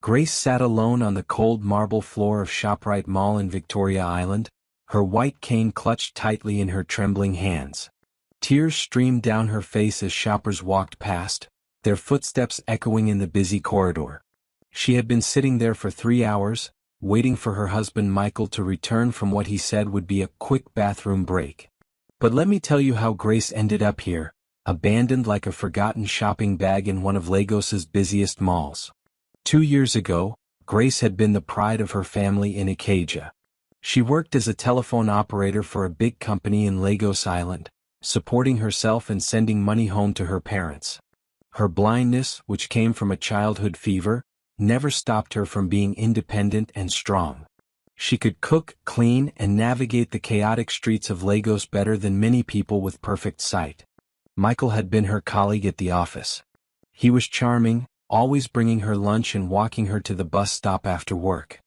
Grace sat alone on the cold marble floor of ShopRite Mall in Victoria Island, her white cane clutched tightly in her trembling hands. Tears streamed down her face as shoppers walked past, their footsteps echoing in the busy corridor. She had been sitting there for 3 hours, waiting for her husband Michael to return from what he said would be a quick bathroom break. But let me tell you how Grace ended up here, abandoned like a forgotten shopping bag in one of Lagos's busiest malls. 2 years ago, Grace had been the pride of her family in Ikeja. She worked as a telephone operator for a big company in Lagos Island, supporting herself and sending money home to her parents. Her blindness, which came from a childhood fever, never stopped her from being independent and strong. She could cook, clean, and navigate the chaotic streets of Lagos better than many people with perfect sight. Michael had been her colleague at the office. He was charming, always bringing her lunch and walking her to the bus stop after work.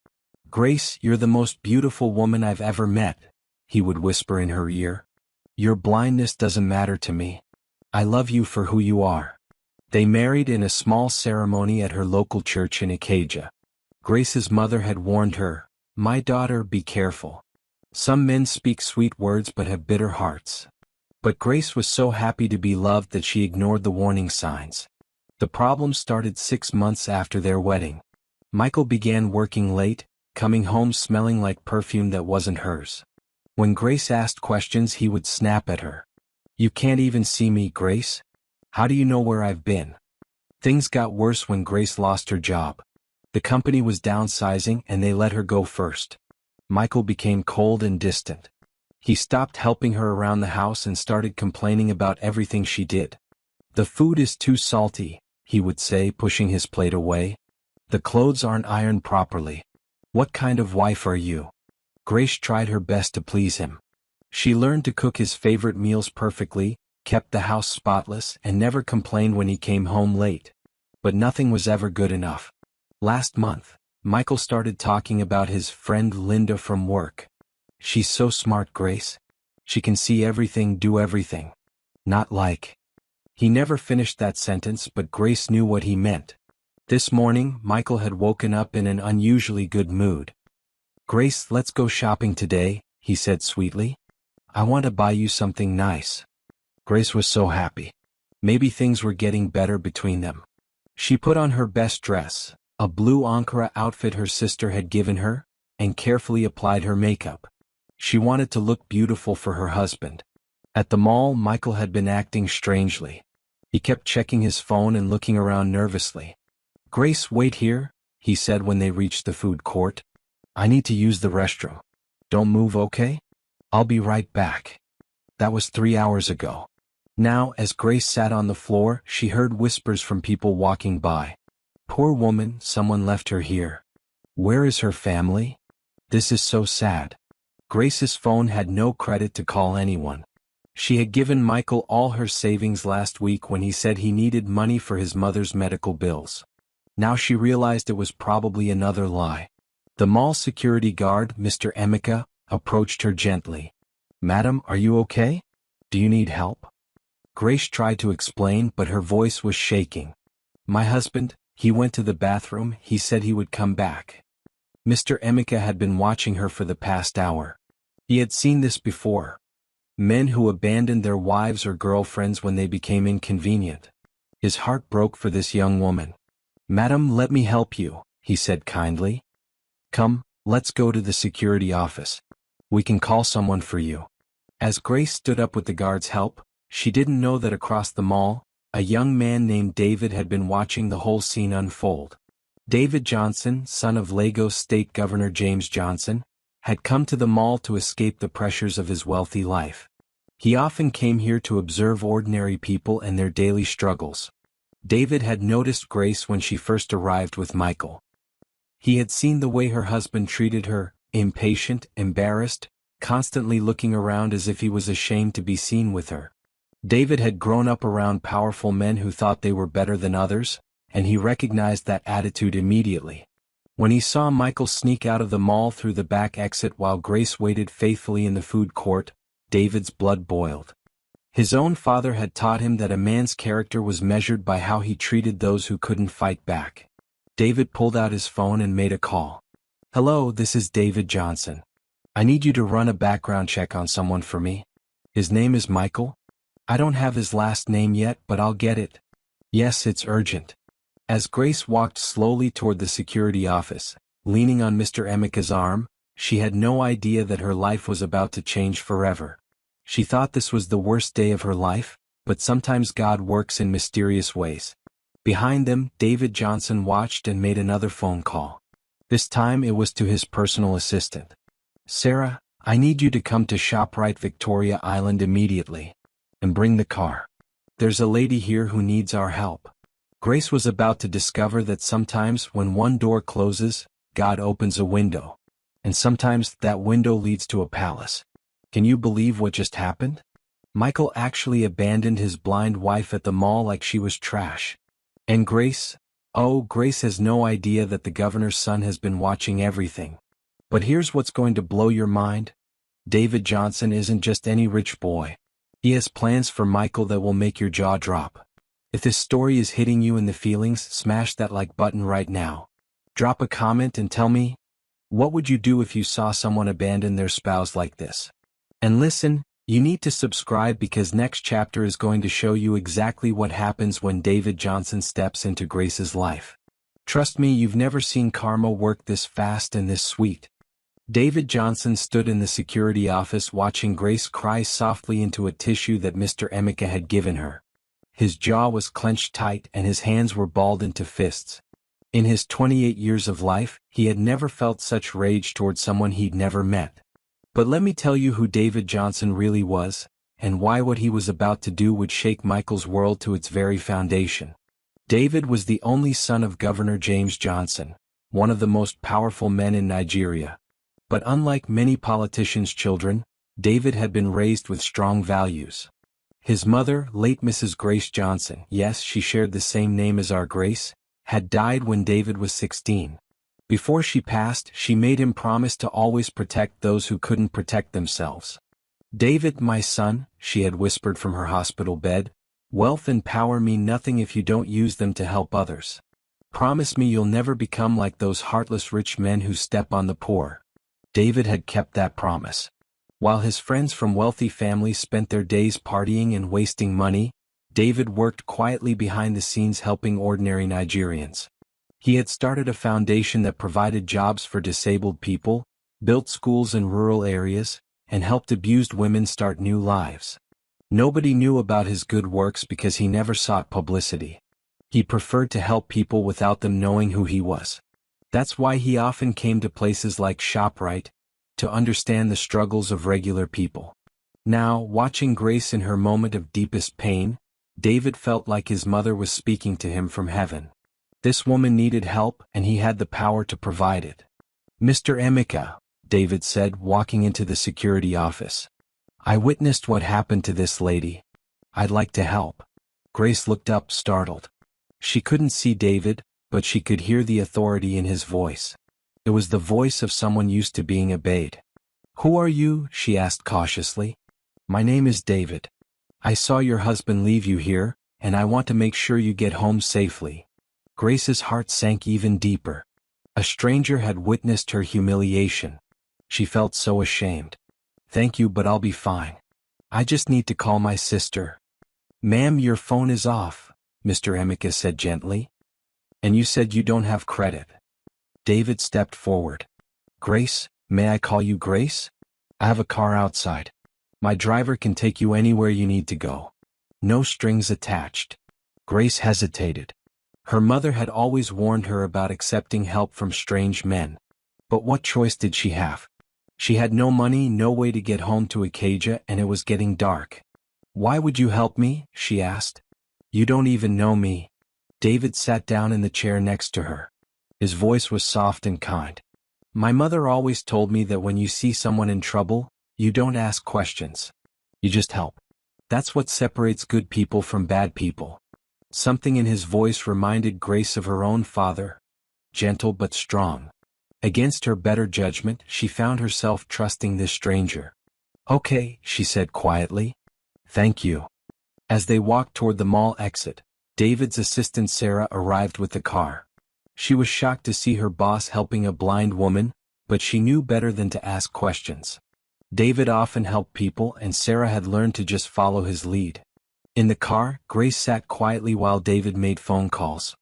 "Grace, you're the most beautiful woman I've ever met," he would whisper in her ear. "Your blindness doesn't matter to me. I love you for who you are." They married in a small ceremony at her local church in Ikeja. Grace's mother had warned her, "My daughter, be careful. Some men speak sweet words but have bitter hearts." But Grace was so happy to be loved that she ignored the warning signs. The problem started 6 months after their wedding. Michael began working late, coming home smelling like perfume that wasn't hers. When Grace asked questions, he would snap at her. "You can't even see me, Grace? How do you know where I've been?" Things got worse when Grace lost her job. The company was downsizing and they let her go first. Michael became cold and distant. He stopped helping her around the house and started complaining about everything she did. "The food is too salty," he would say, pushing his plate away. "The clothes aren't ironed properly. What kind of wife are you?" Grace tried her best to please him. She learned to cook his favorite meals perfectly, kept the house spotless, and never complained when he came home late. But nothing was ever good enough. Last month, Michael started talking about his friend Linda from work. "She's so smart, Grace. She can see everything, do everything. Not like..." He never finished that sentence, but Grace knew what he meant. This morning, Michael had woken up in an unusually good mood. "Grace, let's go shopping today," he said sweetly. "I want to buy you something nice." Grace was so happy. Maybe things were getting better between them. She put on her best dress, a blue Ankara outfit her sister had given her, and carefully applied her makeup. She wanted to look beautiful for her husband. At the mall, Michael had been acting strangely. He kept checking his phone and looking around nervously. "Grace, wait here," he said when they reached the food court. "I need to use the restroom. Don't move, okay? I'll be right back." That was 3 hours ago. Now, as Grace sat on the floor, she heard whispers from people walking by. "Poor woman, someone left her here. Where is her family? This is so sad." Grace's phone had no credit to call anyone. She had given Michael all her savings last week when he said he needed money for his mother's medical bills. Now she realized it was probably another lie. The mall security guard, Mr. Emeka, approached her gently. "Madam, are you okay? Do you need help?" Grace tried to explain, but her voice was shaking. "My husband, he went to the bathroom, he said he would come back." Mr. Emeka had been watching her for the past hour. He had seen this before. Men who abandoned their wives or girlfriends when they became inconvenient. His heart broke for this young woman. "Madam, let me help you," he said kindly. "Come, let's go to the security office. We can call someone for you." As Grace stood up with the guard's help, she didn't know that across the mall, a young man named David had been watching the whole scene unfold. David Johnson, son of Lagos State Governor James Johnson, had come to the mall to escape the pressures of his wealthy life. He often came here to observe ordinary people and their daily struggles. David had noticed Grace when she first arrived with Michael. He had seen the way her husband treated her, impatient, embarrassed, constantly looking around as if he was ashamed to be seen with her. David had grown up around powerful men who thought they were better than others, and he recognized that attitude immediately. When he saw Michael sneak out of the mall through the back exit while Grace waited faithfully in the food court, David's blood boiled. His own father had taught him that a man's character was measured by how he treated those who couldn't fight back. David pulled out his phone and made a call. "Hello, this is David Johnson. I need you to run a background check on someone for me. His name is Michael? I don't have his last name yet, but I'll get it. Yes, it's urgent." As Grace walked slowly toward the security office, leaning on Mr. Emeka's arm, she had no idea that her life was about to change forever. She thought this was the worst day of her life, but sometimes God works in mysterious ways. Behind them, David Johnson watched and made another phone call. This time it was to his personal assistant. "Sarah, I need you to come to ShopRite Victoria Island immediately. And bring the car. There's a lady here who needs our help." Grace was about to discover that sometimes when one door closes, God opens a window. And sometimes that window leads to a palace. Can you believe what just happened? Michael actually abandoned his blind wife at the mall like she was trash. And Grace? Oh, Grace has no idea that the governor's son has been watching everything. But here's what's going to blow your mind. David Johnson isn't just any rich boy. He has plans for Michael that will make your jaw drop. If this story is hitting you in the feelings, smash that like button right now. Drop a comment and tell me, what would you do if you saw someone abandon their spouse like this? And listen, you need to subscribe because next chapter is going to show you exactly what happens when David Johnson steps into Grace's life. Trust me, you've never seen karma work this fast and this sweet. David Johnson stood in the security office watching Grace cry softly into a tissue that Mr. Emeka had given her. His jaw was clenched tight and his hands were balled into fists. In his 28 years of life, he had never felt such rage toward someone he'd never met. But let me tell you who David Johnson really was, and why what he was about to do would shake Michael's world to its very foundation. David was the only son of Governor James Johnson, one of the most powerful men in Nigeria. But unlike many politicians' children, David had been raised with strong values. His mother, late Mrs. Grace Johnson, yes, she shared the same name as our Grace, had died when David was 16. Before she passed, she made him promise to always protect those who couldn't protect themselves. "David, my son," she had whispered from her hospital bed, "wealth and power mean nothing if you don't use them to help others. Promise me you'll never become like those heartless rich men who step on the poor." David had kept that promise. While his friends from wealthy families spent their days partying and wasting money, David worked quietly behind the scenes helping ordinary Nigerians. He had started a foundation that provided jobs for disabled people, built schools in rural areas, and helped abused women start new lives. Nobody knew about his good works because he never sought publicity. He preferred to help people without them knowing who he was. That's why he often came to places like ShopRite, to understand the struggles of regular people. Now, watching Grace in her moment of deepest pain, David felt like his mother was speaking to him from heaven. This woman needed help, and he had the power to provide it. "Mr. Emeka," David said, walking into the security office. "I witnessed what happened to this lady. I'd like to help." Grace looked up, startled. She couldn't see David, but she could hear the authority in his voice. It was the voice of someone used to being obeyed. "Who are you?" she asked cautiously. "My name is David. I saw your husband leave you here, and I want to make sure you get home safely." Grace's heart sank even deeper. A stranger had witnessed her humiliation. She felt so ashamed. "Thank you, but I'll be fine. I just need to call my sister." "Ma'am, your phone is off," Mr. Emeka said gently. "And you said you don't have credit." David stepped forward. "Grace, may I call you Grace? I have a car outside. My driver can take you anywhere you need to go. No strings attached." Grace hesitated. Her mother had always warned her about accepting help from strange men. But what choice did she have? She had no money, no way to get home to Ikeja, and it was getting dark. "Why would you help me?" she asked. "You don't even know me." David sat down in the chair next to her. His voice was soft and kind. "My mother always told me that when you see someone in trouble, you don't ask questions. You just help. That's what separates good people from bad people." Something in his voice reminded Grace of her own father, gentle but strong. Against her better judgment, she found herself trusting this stranger. "Okay," she said quietly. "Thank you." As they walked toward the mall exit, David's assistant Sarah arrived with the car. She was shocked to see her boss helping a blind woman, but she knew better than to ask questions. David often helped people and Sarah had learned to just follow his lead. In the car, Grace sat quietly while David made phone calls.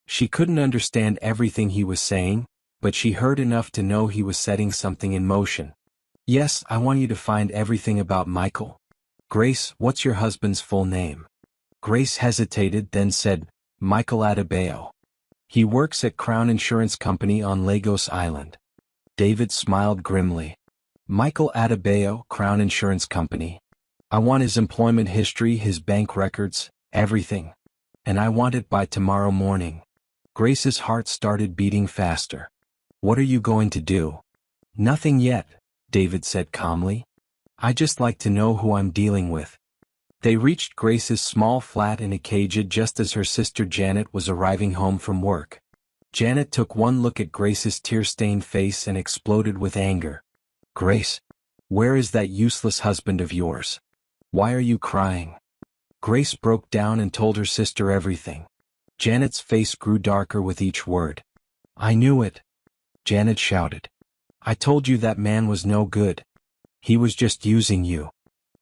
She couldn't understand everything he was saying, but she heard enough to know he was setting something in motion. Yes, I want you to find everything about Michael. Grace, what's your husband's full name? Grace hesitated, then said, Michael Adebayo. He works at Crown Insurance Company on Lagos Island. David smiled grimly. Michael Adebayo, Crown Insurance Company. I want his employment history, his bank records, everything. And I want it by tomorrow morning. Grace's heart started beating faster. What are you going to do? Nothing yet, David said calmly. I just like to know who I'm dealing with. They reached Grace's small flat in Acadia just as her sister Janet was arriving home from work. Janet took one look at Grace's tear-stained face and exploded with anger. Grace, where is that useless husband of yours? Why are you crying? Grace broke down and told her sister everything. Janet's face grew darker with each word. I knew it. Janet shouted. I told you that man was no good. He was just using you.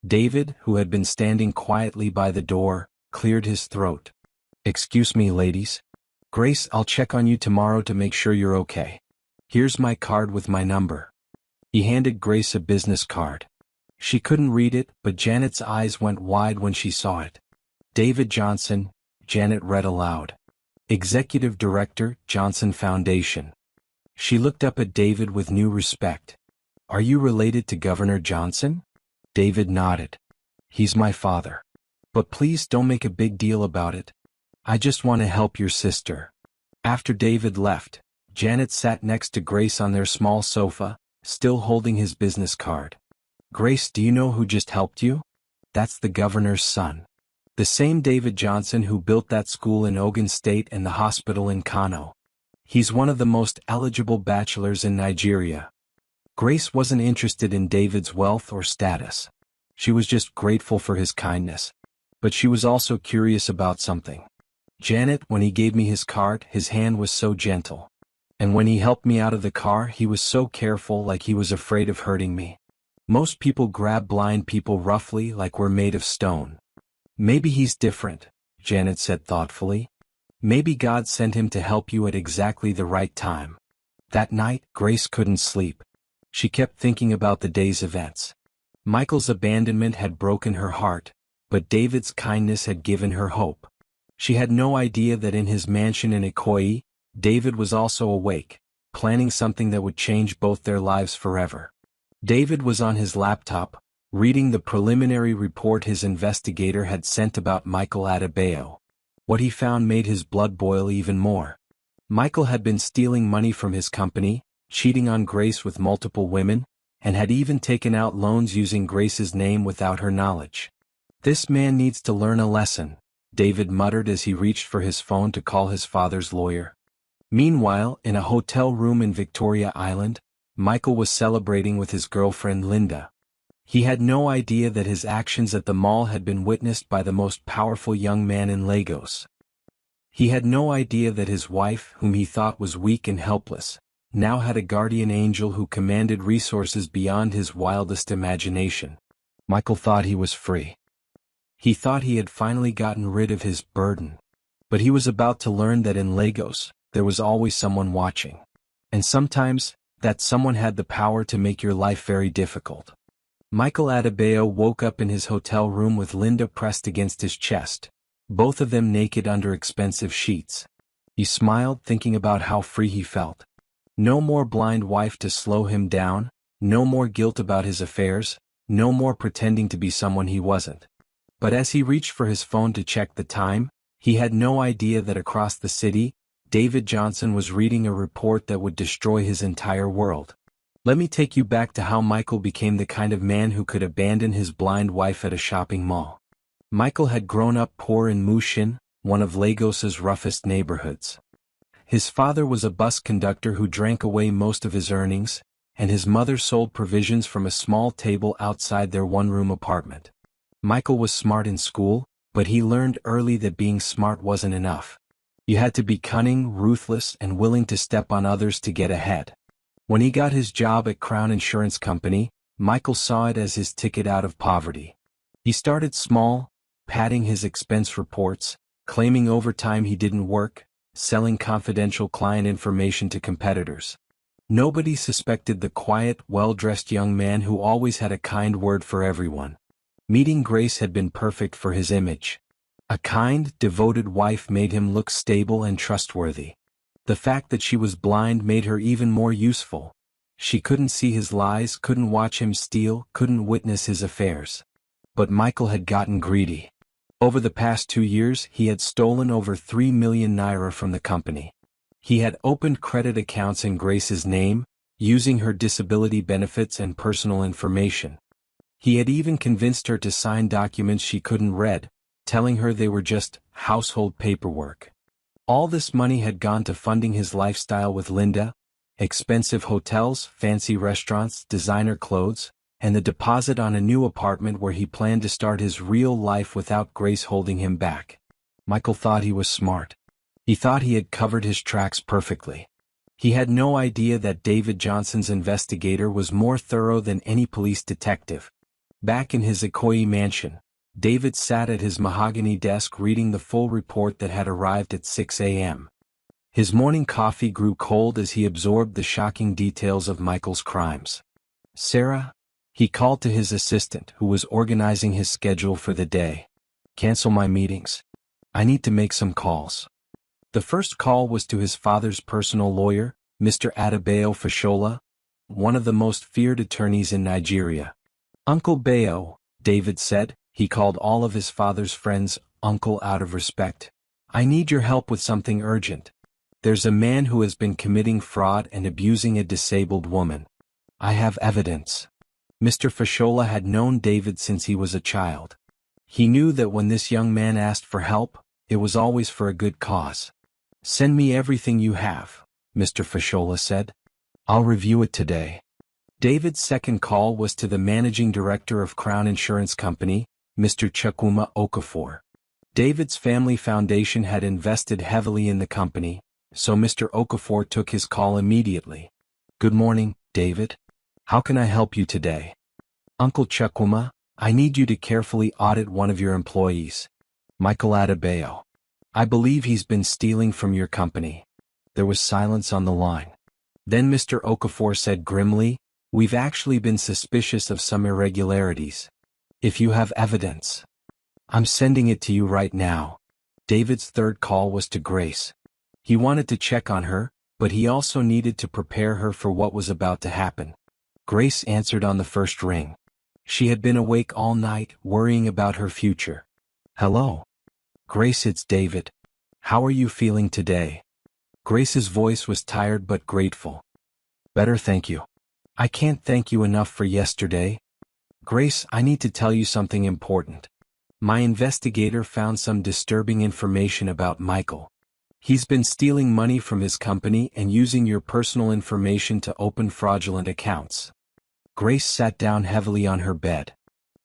David, who had been standing quietly by the door, cleared his throat. Excuse me, ladies. Grace, I'll check on you tomorrow to make sure you're okay. Here's my card with my number. He handed Grace a business card. She couldn't read it, but Janet's eyes went wide when she saw it. David Johnson, Janet read aloud. Executive Director, Johnson Foundation. She looked up at David with new respect. Are you related to Governor Johnson? David nodded. He's my father. But please don't make a big deal about it. I just want to help your sister. After David left, Janet sat next to Grace on their small sofa, still holding his business card. Grace, do you know who just helped you? That's the governor's son. The same David Johnson who built that school in Ogun State and the hospital in Kano. He's one of the most eligible bachelors in Nigeria. Grace wasn't interested in David's wealth or status. She was just grateful for his kindness. But she was also curious about something. Janet, when he gave me his card, his hand was so gentle. And when he helped me out of the car, he was so careful, like he was afraid of hurting me. Most people grab blind people roughly, like we're made of stone. Maybe he's different, Janet said thoughtfully. Maybe God sent him to help you at exactly the right time. That night, Grace couldn't sleep. She kept thinking about the day's events. Michael's abandonment had broken her heart, but David's kindness had given her hope. She had no idea that in his mansion in Ikoyi, David was also awake, planning something that would change both their lives forever. David was on his laptop, reading the preliminary report his investigator had sent about Michael Adebayo. What he found made his blood boil even more. Michael had been stealing money from his company, cheating on Grace with multiple women, and had even taken out loans using Grace's name without her knowledge. This man needs to learn a lesson, David muttered as he reached for his phone to call his father's lawyer. Meanwhile, in a hotel room in Victoria Island, Michael was celebrating with his girlfriend Linda. He had no idea that his actions at the mall had been witnessed by the most powerful young man in Lagos. He had no idea that his wife, whom he thought was weak and helpless, now had a guardian angel who commanded resources beyond his wildest imagination. Michael thought he was free. He thought he had finally gotten rid of his burden. But he was about to learn that in Lagos, there was always someone watching. And sometimes, that someone had the power to make your life very difficult. Michael Adebayo woke up in his hotel room with Linda pressed against his chest, both of them naked under expensive sheets. He smiled, thinking about how free he felt. No more blind wife to slow him down, no more guilt about his affairs, no more pretending to be someone he wasn't. But as he reached for his phone to check the time, he had no idea that across the city, David Johnson was reading a report that would destroy his entire world. Let me take you back to how Michael became the kind of man who could abandon his blind wife at a shopping mall. Michael had grown up poor in Mushin, one of Lagos's roughest neighborhoods. His father was a bus conductor who drank away most of his earnings, and his mother sold provisions from a small table outside their one-room apartment. Michael was smart in school, but he learned early that being smart wasn't enough. You had to be cunning, ruthless, and willing to step on others to get ahead. When he got his job at Crown Insurance Company, Michael saw it as his ticket out of poverty. He started small, padding his expense reports, claiming overtime he didn't work, selling confidential client information to competitors. Nobody suspected the quiet, well-dressed young man who always had a kind word for everyone. Meeting Grace had been perfect for his image. A kind, devoted wife made him look stable and trustworthy. The fact that she was blind made her even more useful. She couldn't see his lies, couldn't watch him steal, couldn't witness his affairs. But Michael had gotten greedy. Over the past 2 years, he had stolen over 3 million naira from the company. He had opened credit accounts in Grace's name, using her disability benefits and personal information. He had even convinced her to sign documents she couldn't read, telling her they were just household paperwork. All this money had gone to funding his lifestyle with Linda, expensive hotels, fancy restaurants, designer clothes, and the deposit on a new apartment where he planned to start his real life without Grace holding him back. Michael thought he was smart. He thought he had covered his tracks perfectly. He had no idea that David Johnson's investigator was more thorough than any police detective. Back in his Ikoyi mansion, David sat at his mahogany desk reading the full report that had arrived at 6 a.m. His morning coffee grew cold as he absorbed the shocking details of Michael's crimes. "Sarah?" He called to his assistant, who was organizing his schedule for the day. "Cancel my meetings. I need to make some calls." The first call was to his father's personal lawyer, Mr. Adebayo Fashola, one of the most feared attorneys in Nigeria. "Uncle Bayo," David said. He called all of his father's friends uncle out of respect. "I need your help with something urgent. There's a man who has been committing fraud and abusing a disabled woman. I have evidence." Mr. Fashola had known David since he was a child. He knew that when this young man asked for help, it was always for a good cause. "Send me everything you have," Mr. Fashola said. "I'll review it today." David's second call was to the managing director of Crown Insurance Company, Mr. Chukwuma Okafor. David's family foundation had invested heavily in the company, so Mr. Okafor took his call immediately. "Good morning, David. How can I help you today?" "Uncle Chukwuma, I need you to carefully audit one of your employees, Michael Adebayo. I believe he's been stealing from your company." There was silence on the line. Then Mr. Okafor said grimly, "We've actually been suspicious of some irregularities. If you have evidence, I'm sending it to you right now." David's third call was to Grace. He wanted to check on her, but he also needed to prepare her for what was about to happen. Grace answered on the first ring. She had been awake all night, worrying about her future. "Hello. Grace, it's David. How are you feeling today?" Grace's voice was tired but grateful. "Better, thank you. I can't thank you enough for yesterday. Grace, I need to tell you something important. My investigator found some disturbing information about Michael. He's been stealing money from his company and using your personal information to open fraudulent accounts." Grace sat down heavily on her bed.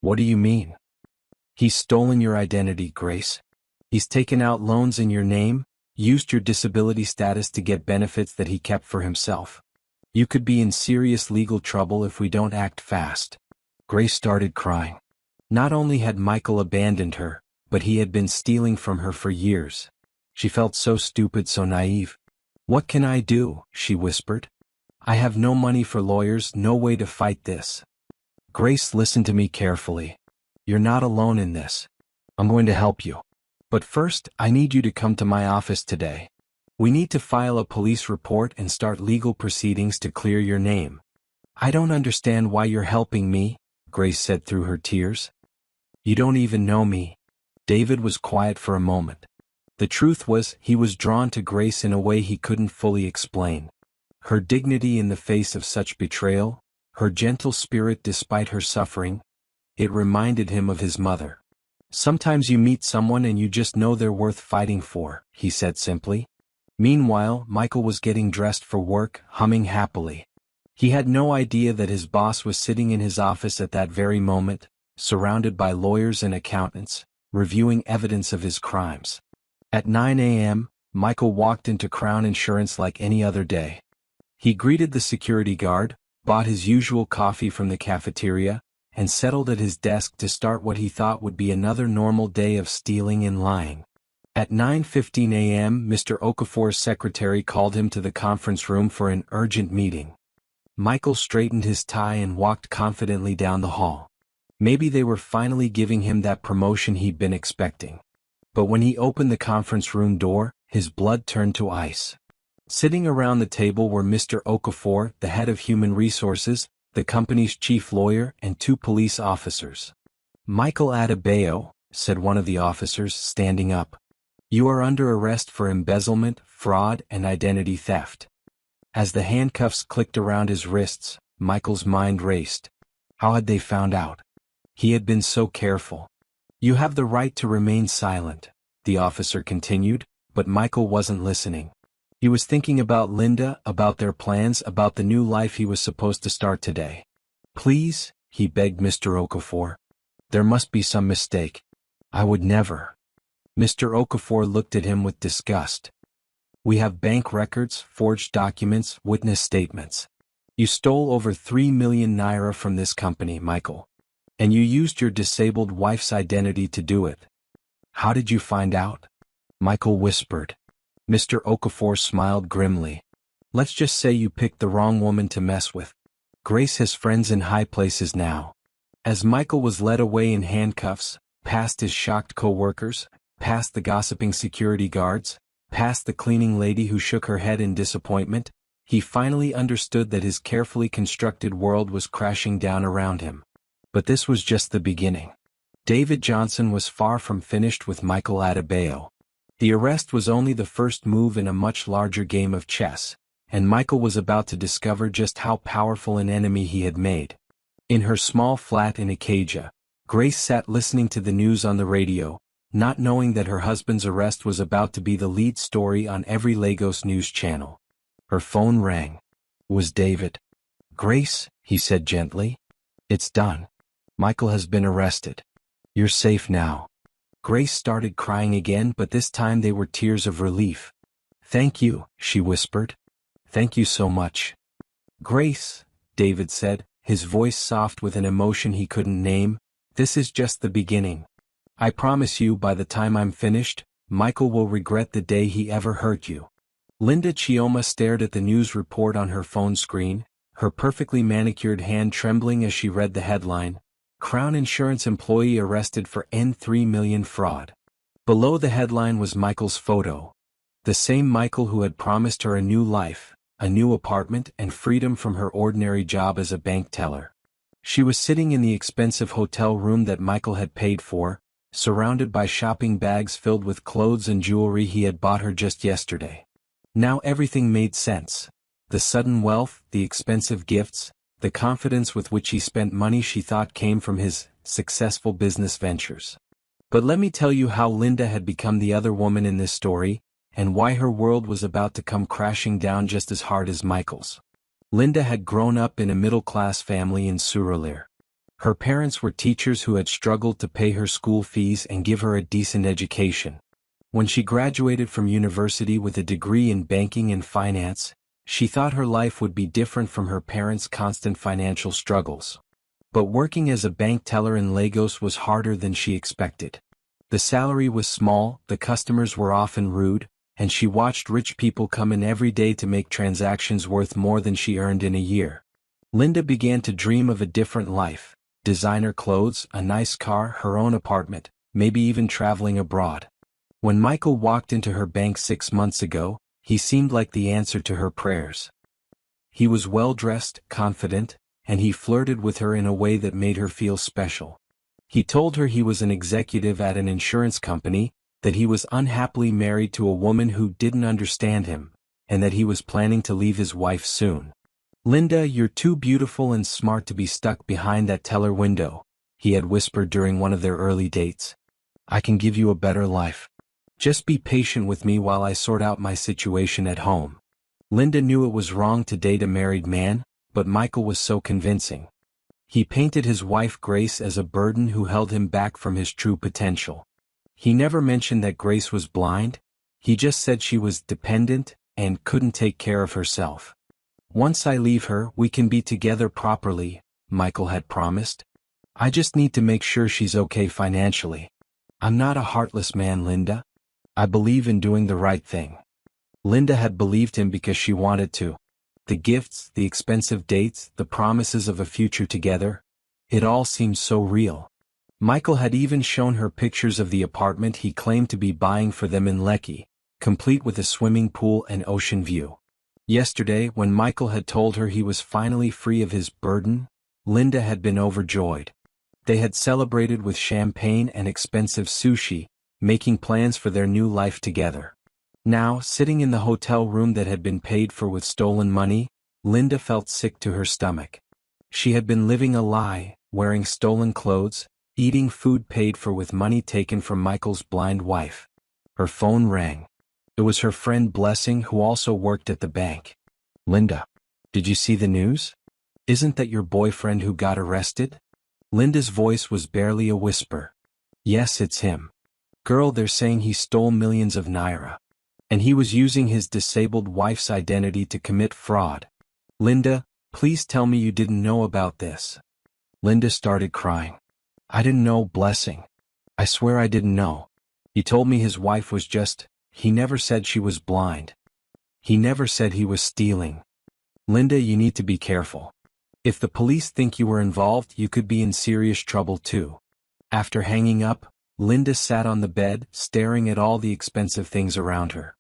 "What do you mean?" "He's stolen your identity, Grace. He's taken out loans in your name, used your disability status to get benefits that he kept for himself. You could be in serious legal trouble if we don't act fast." Grace started crying. Not only had Michael abandoned her, but he had been stealing from her for years. She felt so stupid, so naive. "What can I do?" she whispered. "I have no money for lawyers, no way to fight this." "Grace, listen to me carefully. You're not alone in this. I'm going to help you. But first, I need you to come to my office today. We need to file a police report and start legal proceedings to clear your name." "I don't understand why you're helping me," Grace said through her tears. "You don't even know me." David was quiet for a moment. The truth was, he was drawn to Grace in a way he couldn't fully explain. Her dignity in the face of such betrayal, her gentle spirit despite her suffering, it reminded him of his mother. "Sometimes you meet someone and you just know they're worth fighting for," he said simply. Meanwhile, Michael was getting dressed for work, humming happily. He had no idea that his boss was sitting in his office at that very moment, surrounded by lawyers and accountants, reviewing evidence of his crimes. At 9 a.m., Michael walked into Crown Insurance like any other day. He greeted the security guard, bought his usual coffee from the cafeteria, and settled at his desk to start what he thought would be another normal day of stealing and lying. At 9:15 a.m., Mr. Okafor's secretary called him to the conference room for an urgent meeting. Michael straightened his tie and walked confidently down the hall. Maybe they were finally giving him that promotion he'd been expecting. But when he opened the conference room door, his blood turned to ice. Sitting around the table were Mr. Okafor, the head of human resources, the company's chief lawyer, and 2 police officers. "Michael Adebayo," said one of the officers, standing up. "You are under arrest for embezzlement, fraud, and identity theft." As the handcuffs clicked around his wrists, Michael's mind raced. How had they found out? He had been so careful. "You have the right to remain silent," the officer continued, but Michael wasn't listening. He was thinking about Linda, about their plans, about the new life he was supposed to start today. "Please," he begged Mr. Okafor. "There must be some mistake. I would never." Mr. Okafor looked at him with disgust. "We have bank records, forged documents, witness statements. You stole over 3 million naira from this company, Michael. And you used your disabled wife's identity to do it. How did you find out?" Michael whispered. Mr. Okafor smiled grimly. "Let's just say you picked the wrong woman to mess with. Grace has friends in high places now." As Michael was led away in handcuffs, past his shocked co-workers, past the gossiping security guards, past the cleaning lady who shook her head in disappointment, he finally understood that his carefully constructed world was crashing down around him. But this was just the beginning. David Johnson was far from finished with Michael Adebayo. The arrest was only the first move in a much larger game of chess, and Michael was about to discover just how powerful an enemy he had made. In her small flat in Ikeja, Grace sat listening to the news on the radio, not knowing that her husband's arrest was about to be the lead story on every Lagos news channel. Her phone rang. It was David. "Grace," he said gently. "It's done. Michael has been arrested. You're safe now." Grace started crying again, but this time they were tears of relief. "Thank you," she whispered. "Thank you so much." "Grace," David said, his voice soft with an emotion he couldn't name, "this is just the beginning. I promise you by the time I'm finished, Michael will regret the day he ever hurt you." Linda Chioma stared at the news report on her phone screen, her perfectly manicured hand trembling as she read the headline, "Crown Insurance Employee Arrested for N3 Million Fraud." Below the headline was Michael's photo. The same Michael who had promised her a new life, a new apartment, and freedom from her ordinary job as a bank teller. She was sitting in the expensive hotel room that Michael had paid for, surrounded by shopping bags filled with clothes and jewelry he had bought her just yesterday. Now everything made sense. The sudden wealth, the expensive gifts, the confidence with which he spent money she thought came from his successful business ventures. But let me tell you how Linda had become the other woman in this story, and why her world was about to come crashing down just as hard as Michael's. Linda had grown up in a middle-class family in Surulere. Her parents were teachers who had struggled to pay her school fees and give her a decent education. When she graduated from university with a degree in banking and finance, she thought her life would be different from her parents' constant financial struggles. But working as a bank teller in Lagos was harder than she expected. The salary was small, the customers were often rude, and she watched rich people come in every day to make transactions worth more than she earned in a year. Linda began to dream of a different life: designer clothes, a nice car, her own apartment, maybe even traveling abroad. When Michael walked into her bank 6 months ago, he seemed like the answer to her prayers. He was well-dressed, confident, and he flirted with her in a way that made her feel special. He told her he was an executive at an insurance company, that he was unhappily married to a woman who didn't understand him, and that he was planning to leave his wife soon. "Linda, you're too beautiful and smart to be stuck behind that teller window," he had whispered during one of their early dates. "I can give you a better life. Just be patient with me while I sort out my situation at home." Linda knew it was wrong to date a married man, but Michael was so convincing. He painted his wife Grace as a burden who held him back from his true potential. He never mentioned that Grace was blind. He just said she was dependent and couldn't take care of herself. Once I leave her, we can be together properly, Michael had promised. I just need to make sure she's okay financially. I'm not a heartless man, Linda. I believe in doing the right thing. Linda had believed him because she wanted to. The gifts, the expensive dates, the promises of a future together. It all seemed so real. Michael had even shown her pictures of the apartment he claimed to be buying for them in Lekki, complete with a swimming pool and ocean view. Yesterday, when Michael had told her he was finally free of his burden, Linda had been overjoyed. They had celebrated with champagne and expensive sushi, making plans for their new life together. Now, sitting in the hotel room that had been paid for with stolen money, Linda felt sick to her stomach. She had been living a lie, wearing stolen clothes, eating food paid for with money taken from Michael's blind wife. Her phone rang. It was her friend Blessing, who also worked at the bank. Linda, did you see the news? Isn't that your boyfriend who got arrested? Linda's voice was barely a whisper. Yes, it's him. Girl, they're saying he stole millions of naira. And he was using his disabled wife's identity to commit fraud. Linda, please tell me you didn't know about this. Linda started crying. I didn't know, Blessing. I swear I didn't know. He told me his wife was he never said she was blind. He never said he was stealing. Linda, you need to be careful. If the police think you were involved, you could be in serious trouble too. After hanging up, Linda sat on the bed, staring at all the expensive things around her.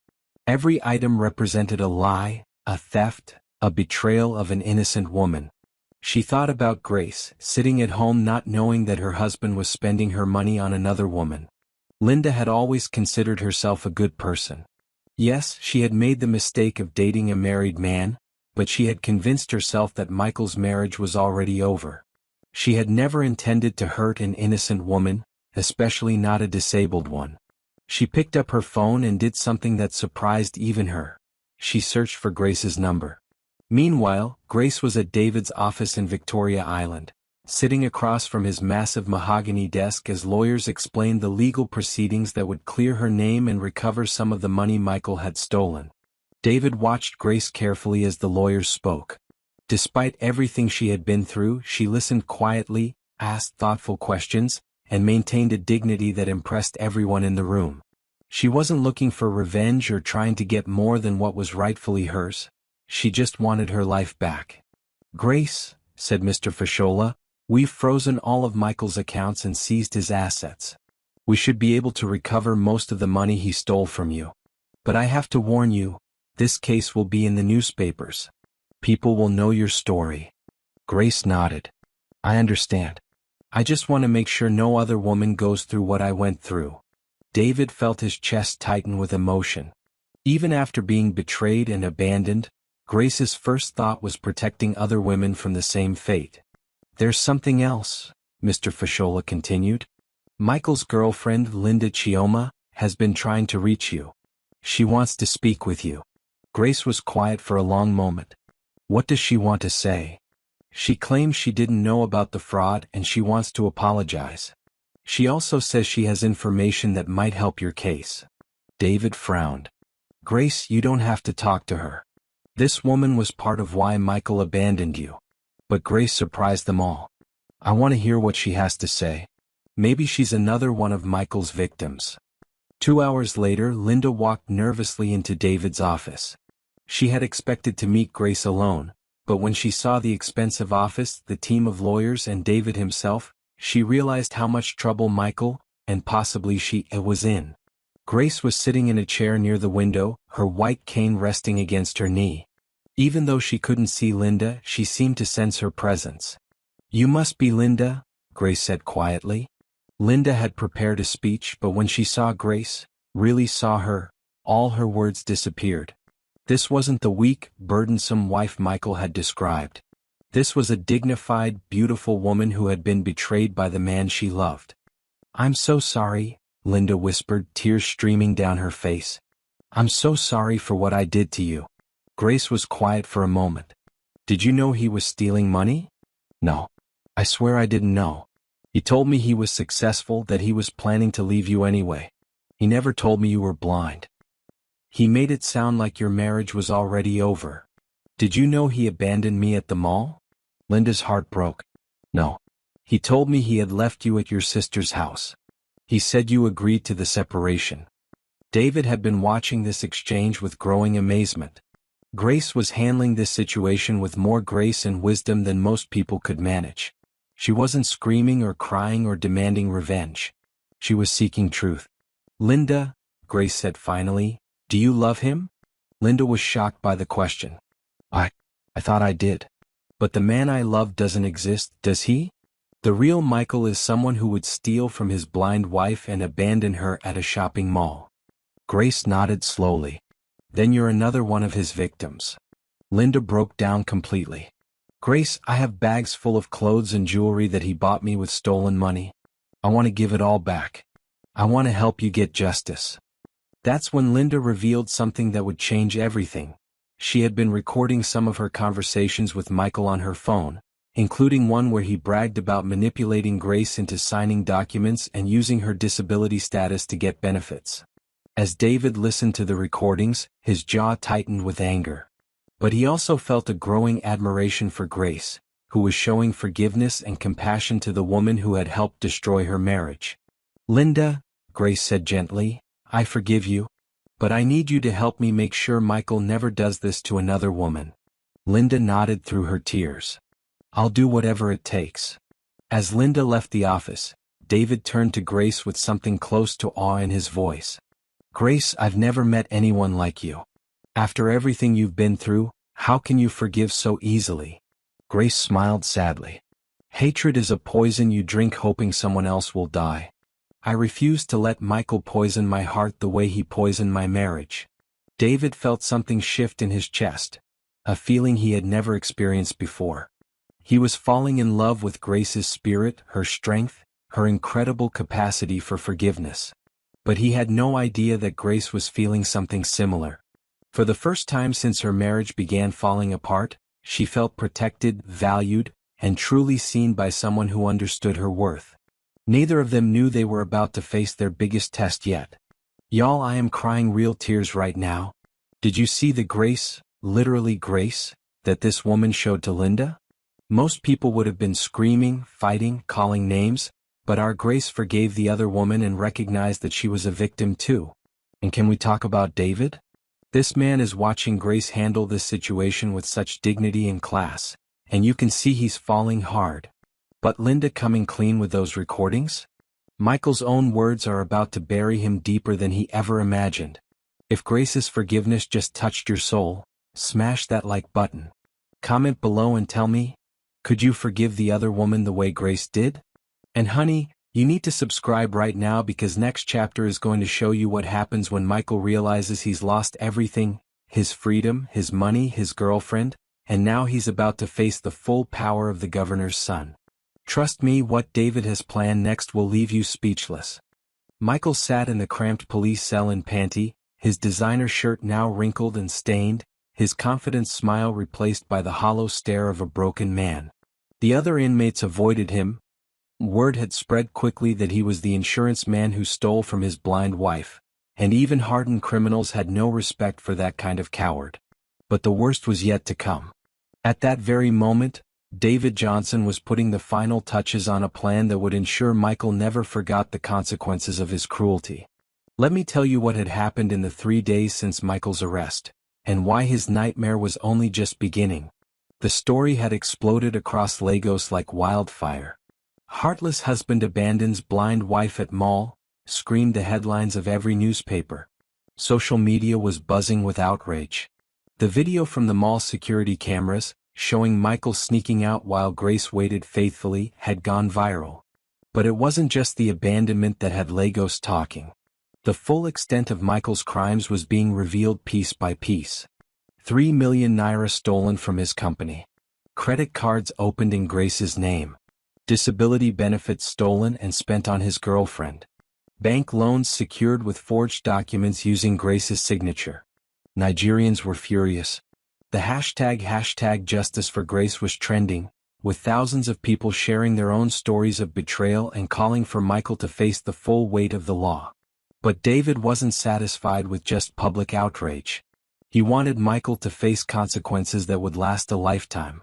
Every item represented a lie, a theft, a betrayal of an innocent woman. She thought about Grace, sitting at home not knowing that her husband was spending her money on another woman. Linda had always considered herself a good person. Yes, she had made the mistake of dating a married man, but she had convinced herself that Michael's marriage was already over. She had never intended to hurt an innocent woman, especially not a disabled one. She picked up her phone and did something that surprised even her. She searched for Grace's number. Meanwhile, Grace was at David's office in Victoria Island, sitting across from his massive mahogany desk as lawyers explained the legal proceedings that would clear her name and recover some of the money Michael had stolen. David watched Grace carefully as the lawyers spoke. Despite everything she had been through, she listened quietly, asked thoughtful questions, and maintained a dignity that impressed everyone in the room. She wasn't looking for revenge or trying to get more than what was rightfully hers. She just wanted her life back. Grace, said Mr. Fashola, we've frozen all of Michael's accounts and seized his assets. We should be able to recover most of the money he stole from you. But I have to warn you, this case will be in the newspapers. People will know your story. Grace nodded. I understand. I just want to make sure no other woman goes through what I went through. David felt his chest tighten with emotion. Even after being betrayed and abandoned, Grace's first thought was protecting other women from the same fate. There's something else, Mr. Fashola continued. Michael's girlfriend, Linda Chioma, has been trying to reach you. She wants to speak with you. Grace was quiet for a long moment. What does she want to say? She claims she didn't know about the fraud and she wants to apologize. She also says she has information that might help your case. David frowned. Grace, you don't have to talk to her. This woman was part of why Michael abandoned you. But Grace surprised them all. I want to hear what she has to say. Maybe she's another one of Michael's victims. 2 hours later, Linda walked nervously into David's office. She had expected to meet Grace alone, but when she saw the expensive office, the team of lawyers and David himself, she realized how much trouble Michael, and possibly she, was in. Grace was sitting in a chair near the window, her white cane resting against her knee. Even though she couldn't see Linda, she seemed to sense her presence. You must be Linda, Grace said quietly. Linda had prepared a speech, but when she saw Grace, really saw her, all her words disappeared. This wasn't the weak, burdensome wife Michael had described. This was a dignified, beautiful woman who had been betrayed by the man she loved. I'm so sorry, Linda whispered, tears streaming down her face. I'm so sorry for what I did to you. Grace was quiet for a moment. Did you know he was stealing money? No. I swear I didn't know. He told me he was successful, that he was planning to leave you anyway. He never told me you were blind. He made it sound like your marriage was already over. Did you know he abandoned me at the mall? Linda's heart broke. No. He told me he had left you at your sister's house. He said you agreed to the separation. David had been watching this exchange with growing amazement. Grace was handling this situation with more grace and wisdom than most people could manage. She wasn't screaming or crying or demanding revenge. She was seeking truth. Linda, Grace said finally, do you love him? Linda was shocked by the question. I thought I did. But the man I love doesn't exist, does he? The real Michael is someone who would steal from his blind wife and abandon her at a shopping mall. Grace nodded slowly. Then you're another one of his victims. Linda broke down completely. Grace, I have bags full of clothes and jewelry that he bought me with stolen money. I want to give it all back. I want to help you get justice. That's when Linda revealed something that would change everything. She had been recording some of her conversations with Michael on her phone, including one where he bragged about manipulating Grace into signing documents and using her disability status to get benefits. As David listened to the recordings, his jaw tightened with anger. But he also felt a growing admiration for Grace, who was showing forgiveness and compassion to the woman who had helped destroy her marriage. Linda, Grace said gently, I forgive you. But I need you to help me make sure Michael never does this to another woman. Linda nodded through her tears. I'll do whatever it takes. As Linda left the office, David turned to Grace with something close to awe in his voice. Grace, I've never met anyone like you. After everything you've been through, how can you forgive so easily? Grace smiled sadly. Hatred is a poison you drink hoping someone else will die. I refuse to let Michael poison my heart the way he poisoned my marriage. David felt something shift in his chest, a feeling he had never experienced before. He was falling in love with Grace's spirit, her strength, her incredible capacity for forgiveness. But he had no idea that Grace was feeling something similar. For the first time since her marriage began falling apart, she felt protected, valued, and truly seen by someone who understood her worth. Neither of them knew they were about to face their biggest test yet. Y'all, I am crying real tears right now. Did you see the grace, literally grace, that this woman showed to Linda? Most people would have been screaming, fighting, calling names, but our Grace forgave the other woman and recognized that she was a victim too. And can we talk about David? This man is watching Grace handle this situation with such dignity and class, and you can see he's falling hard. But Linda coming clean with those recordings? Michael's own words are about to bury him deeper than he ever imagined. If Grace's forgiveness just touched your soul, smash that like button. Comment below and tell me, could you forgive the other woman the way Grace did? And honey, you need to subscribe right now because next chapter is going to show you what happens when Michael realizes he's lost everything, his freedom, his money, his girlfriend, and now he's about to face the full power of the governor's son. Trust me, what David has planned next will leave you speechless. Michael sat in the cramped police cell in panty, his designer shirt now wrinkled and stained, his confident smile replaced by the hollow stare of a broken man. The other inmates avoided him. Word had spread quickly that he was the insurance man who stole from his blind wife, and even hardened criminals had no respect for that kind of coward. But the worst was yet to come. At that very moment, David Johnson was putting the final touches on a plan that would ensure Michael never forgot the consequences of his cruelty. Let me tell you what had happened in the 3 days since Michael's arrest, and why his nightmare was only just beginning. The story had exploded across Lagos like wildfire. Heartless husband abandons blind wife at mall, screamed the headlines of every newspaper. Social media was buzzing with outrage. The video from the mall security cameras, showing Michael sneaking out while Grace waited faithfully, had gone viral. But it wasn't just the abandonment that had Lagos talking. The full extent of Michael's crimes was being revealed piece by piece. 3 million naira stolen from his company. Credit cards opened in Grace's name. Disability benefits stolen and spent on his girlfriend. Bank loans secured with forged documents using Grace's signature. Nigerians were furious. The hashtag Justice for Grace was trending, with thousands of people sharing their own stories of betrayal and calling for Michael to face the full weight of the law. But David wasn't satisfied with just public outrage. He wanted Michael to face consequences that would last a lifetime.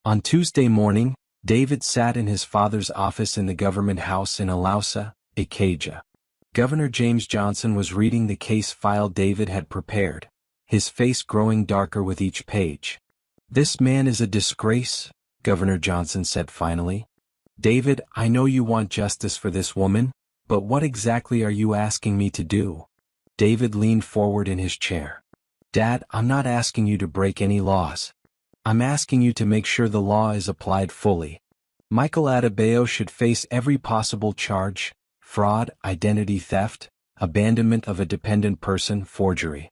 On Tuesday morning, David sat in his father's office in the government house in Alausa, Ikeja. Governor James Johnson was reading the case file David had prepared, his face growing darker with each page. "This man is a disgrace," Governor Johnson said finally. "David, I know you want justice for this woman, but what exactly are you asking me to do?" David leaned forward in his chair. "Dad, I'm not asking you to break any laws. I'm asking you to make sure the law is applied fully. Michael Adebayo should face every possible charge: fraud, identity theft, abandonment of a dependent person, forgery.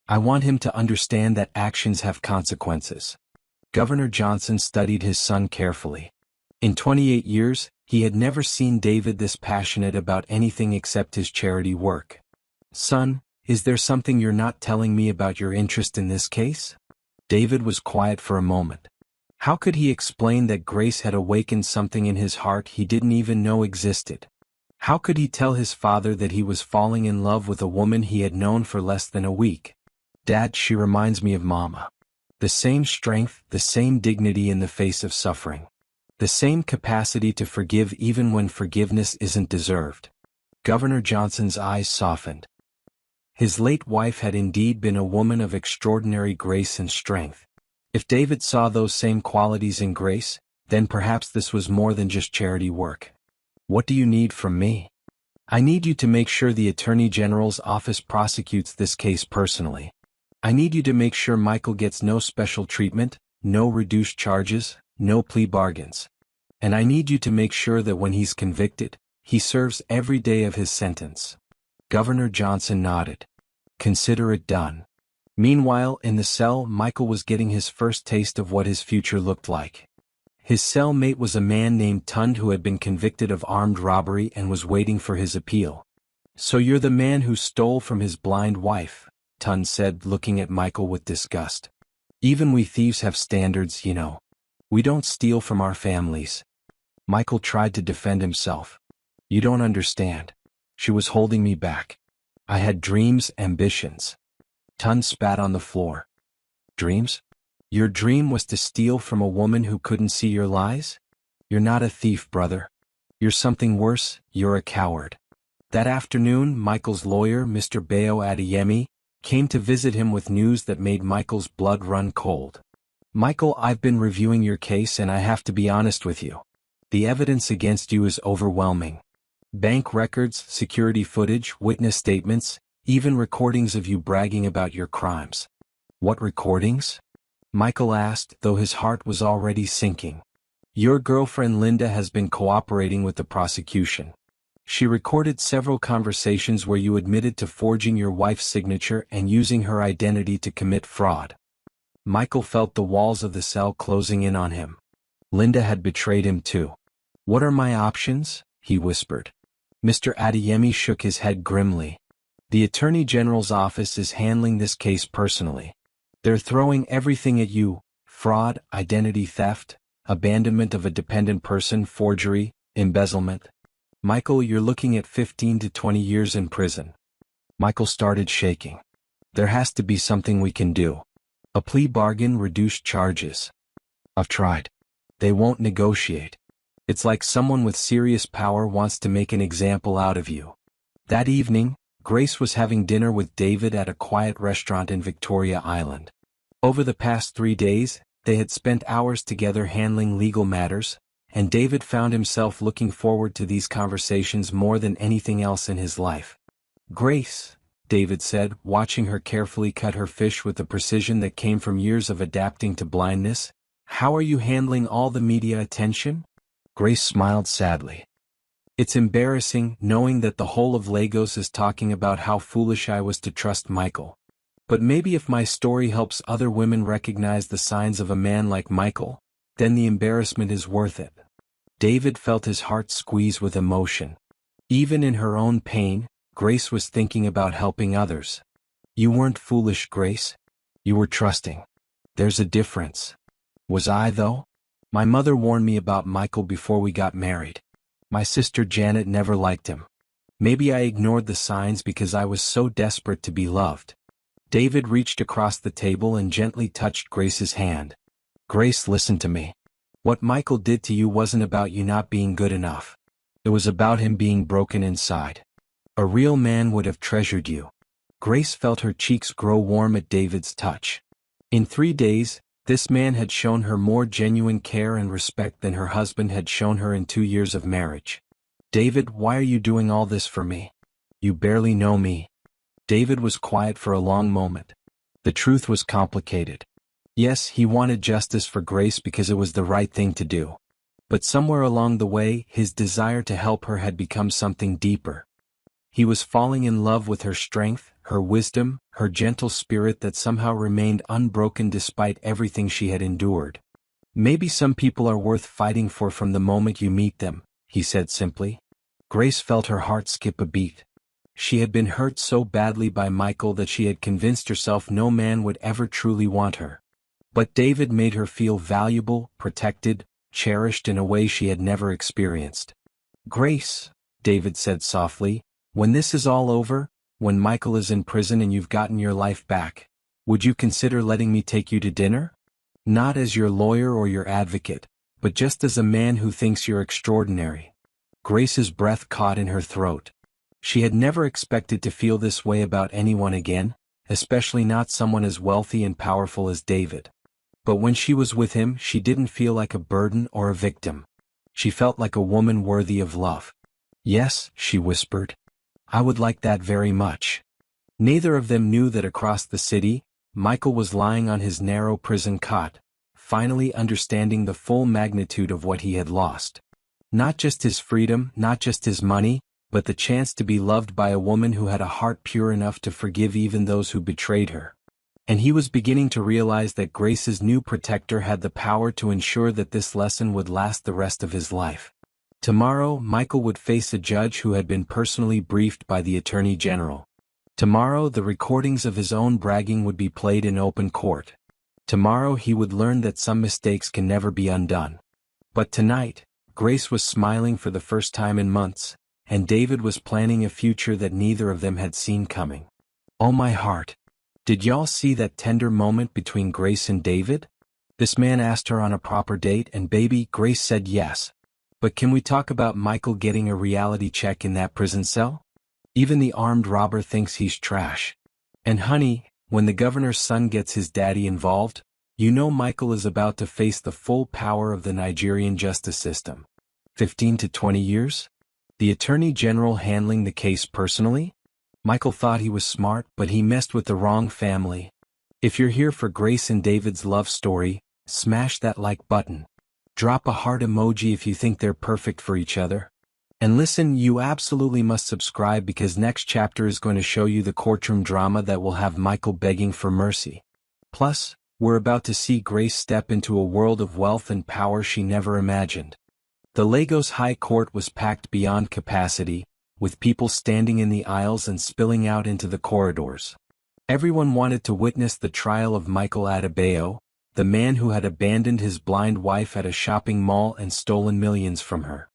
I want him to understand that actions have consequences." Governor Johnson studied his son carefully. In 28 years, he had never seen David this passionate about anything except his charity work. "Son, is there something you're not telling me about your interest in this case?" David was quiet for a moment. How could he explain that Grace had awakened something in his heart he didn't even know existed? How could he tell his father that he was falling in love with a woman he had known for less than a week? "Dad, she reminds me of Mama. The same strength, the same dignity in the face of suffering. The same capacity to forgive even when forgiveness isn't deserved." Governor Johnson's eyes softened. His late wife had indeed been a woman of extraordinary grace and strength. If David saw those same qualities in Grace, then perhaps this was more than just charity work. "What do you need from me?" "I need you to make sure the Attorney General's office prosecutes this case personally. I need you to make sure Michael gets no special treatment, no reduced charges, no plea bargains. And I need you to make sure that when he's convicted, he serves every day of his sentence." Governor Johnson nodded. "Consider it done." Meanwhile, in the cell, Michael was getting his first taste of what his future looked like. His cellmate was a man named Tund who had been convicted of armed robbery and was waiting for his appeal. "So you're the man who stole from his blind wife," Tund said, looking at Michael with disgust. "Even we thieves have standards, you know. We don't steal from our families." Michael tried to defend himself. "You don't understand. She was holding me back. I had dreams, ambitions." Tund spat on the floor. "Dreams? Your dream was to steal from a woman who couldn't see your lies? You're not a thief, brother. You're something worse, you're a coward." That afternoon, Michael's lawyer, Mr. Bayo Adeyemi, came to visit him with news that made Michael's blood run cold. "Michael, I've been reviewing your case and I have to be honest with you. The evidence against you is overwhelming. Bank records, security footage, witness statements, even recordings of you bragging about your crimes." "What recordings?" Michael asked, though his heart was already sinking. "Your girlfriend Linda has been cooperating with the prosecution. She recorded several conversations where you admitted to forging your wife's signature and using her identity to commit fraud." Michael felt the walls of the cell closing in on him. Linda had betrayed him too. "What are my options?" he whispered. Mr. Adeyemi shook his head grimly. "The Attorney General's office is handling this case personally. They're throwing everything at you: fraud, identity theft, abandonment of a dependent person, forgery, embezzlement. Michael, you're looking at 15 to 20 years in prison." Michael started shaking. "There has to be something we can do. A plea bargain, reduced charges." "I've tried. They won't negotiate. It's like someone with serious power wants to make an example out of you." That evening, Grace was having dinner with David at a quiet restaurant in Victoria Island. Over the past 3 days, they had spent hours together handling legal matters, and David found himself looking forward to these conversations more than anything else in his life. "Grace," David said, watching her carefully cut her fish with the precision that came from years of adapting to blindness, "how are you handling all the media attention?" Grace smiled sadly. "It's embarrassing knowing that the whole of Lagos is talking about how foolish I was to trust Michael. But maybe if my story helps other women recognize the signs of a man like Michael, then the embarrassment is worth it." David felt his heart squeeze with emotion. Even in her own pain, Grace was thinking about helping others. "You weren't foolish, Grace. You were trusting. There's a difference." "Was I, though? My mother warned me about Michael before we got married. My sister Janet never liked him. Maybe I ignored the signs because I was so desperate to be loved. David reached across the table and gently touched Grace's hand. Grace, listen to me. What Michael did to you wasn't about you not being good enough. It was about him being broken inside. A real man would have treasured you. Grace felt her cheeks grow warm at David's touch. In 3 days, this man had shown her more genuine care and respect than her husband had shown her in 2 years of marriage. David, why are you doing all this for me? You barely know me. David was quiet for a long moment. The truth was complicated. Yes, he wanted justice for Grace because it was the right thing to do. But somewhere along the way, his desire to help her had become something deeper. He was falling in love with her strength, her wisdom, her gentle spirit that somehow remained unbroken despite everything she had endured. Maybe some people are worth fighting for from the moment you meet them, he said simply. Grace felt her heart skip a beat. She had been hurt so badly by Michael that she had convinced herself no man would ever truly want her. But David made her feel valuable, protected, cherished in a way she had never experienced. Grace, David said softly, when this is all over, when Michael is in prison and you've gotten your life back, would you consider letting me take you to dinner? Not as your lawyer or your advocate, but just as a man who thinks you're extraordinary. Grace's breath caught in her throat. She had never expected to feel this way about anyone again, especially not someone as wealthy and powerful as David. But when she was with him, she didn't feel like a burden or a victim. She felt like a woman worthy of love. Yes, she whispered. I would like that very much. Neither of them knew that across the city, Michael was lying on his narrow prison cot, finally understanding the full magnitude of what he had lost. Not just his freedom, not just his money, but the chance to be loved by a woman who had a heart pure enough to forgive even those who betrayed her. And he was beginning to realize that Grace's new protector had the power to ensure that this lesson would last the rest of his life. Tomorrow, Michael would face a judge who had been personally briefed by the Attorney General. Tomorrow, the recordings of his own bragging would be played in open court. Tomorrow, he would learn that some mistakes can never be undone. But tonight, Grace was smiling for the first time in months, and David was planning a future that neither of them had seen coming. Oh my heart. Did y'all see that tender moment between Grace and David? This man asked her on a proper date and baby, Grace said yes. But can we talk about Michael getting a reality check in that prison cell? Even the armed robber thinks he's trash. And honey, when the governor's son gets his daddy involved, you know Michael is about to face the full power of the Nigerian justice system. 15 to 20 years? The Attorney General handling the case personally? Michael thought he was smart, but he messed with the wrong family. If you're here for Grace and David's love story, smash that like button. Drop a heart emoji if you think they're perfect for each other. And listen, you absolutely must subscribe because next chapter is going to show you the courtroom drama that will have Michael begging for mercy. Plus, we're about to see Grace step into a world of wealth and power she never imagined. The Lagos High Court was packed beyond capacity, with people standing in the aisles and spilling out into the corridors. Everyone wanted to witness the trial of Michael Adebayo, the man who had abandoned his blind wife at a shopping mall and stolen millions from her.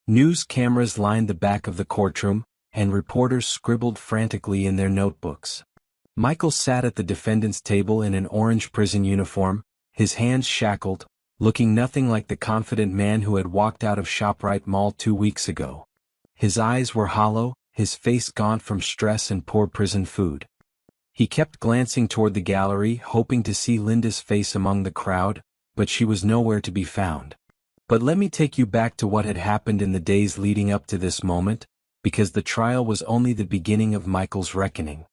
News cameras lined the back of the courtroom, and reporters scribbled frantically in their notebooks. Michael sat at the defendant's table in an orange prison uniform, his hands shackled, looking nothing like the confident man who had walked out of ShopRite Mall 2 weeks ago. His eyes were hollow, his face gaunt from stress and poor prison food. He kept glancing toward the gallery, hoping to see Linda's face among the crowd, but she was nowhere to be found. But let me take you back to what had happened in the days leading up to this moment, because the trial was only the beginning of Michael's reckoning.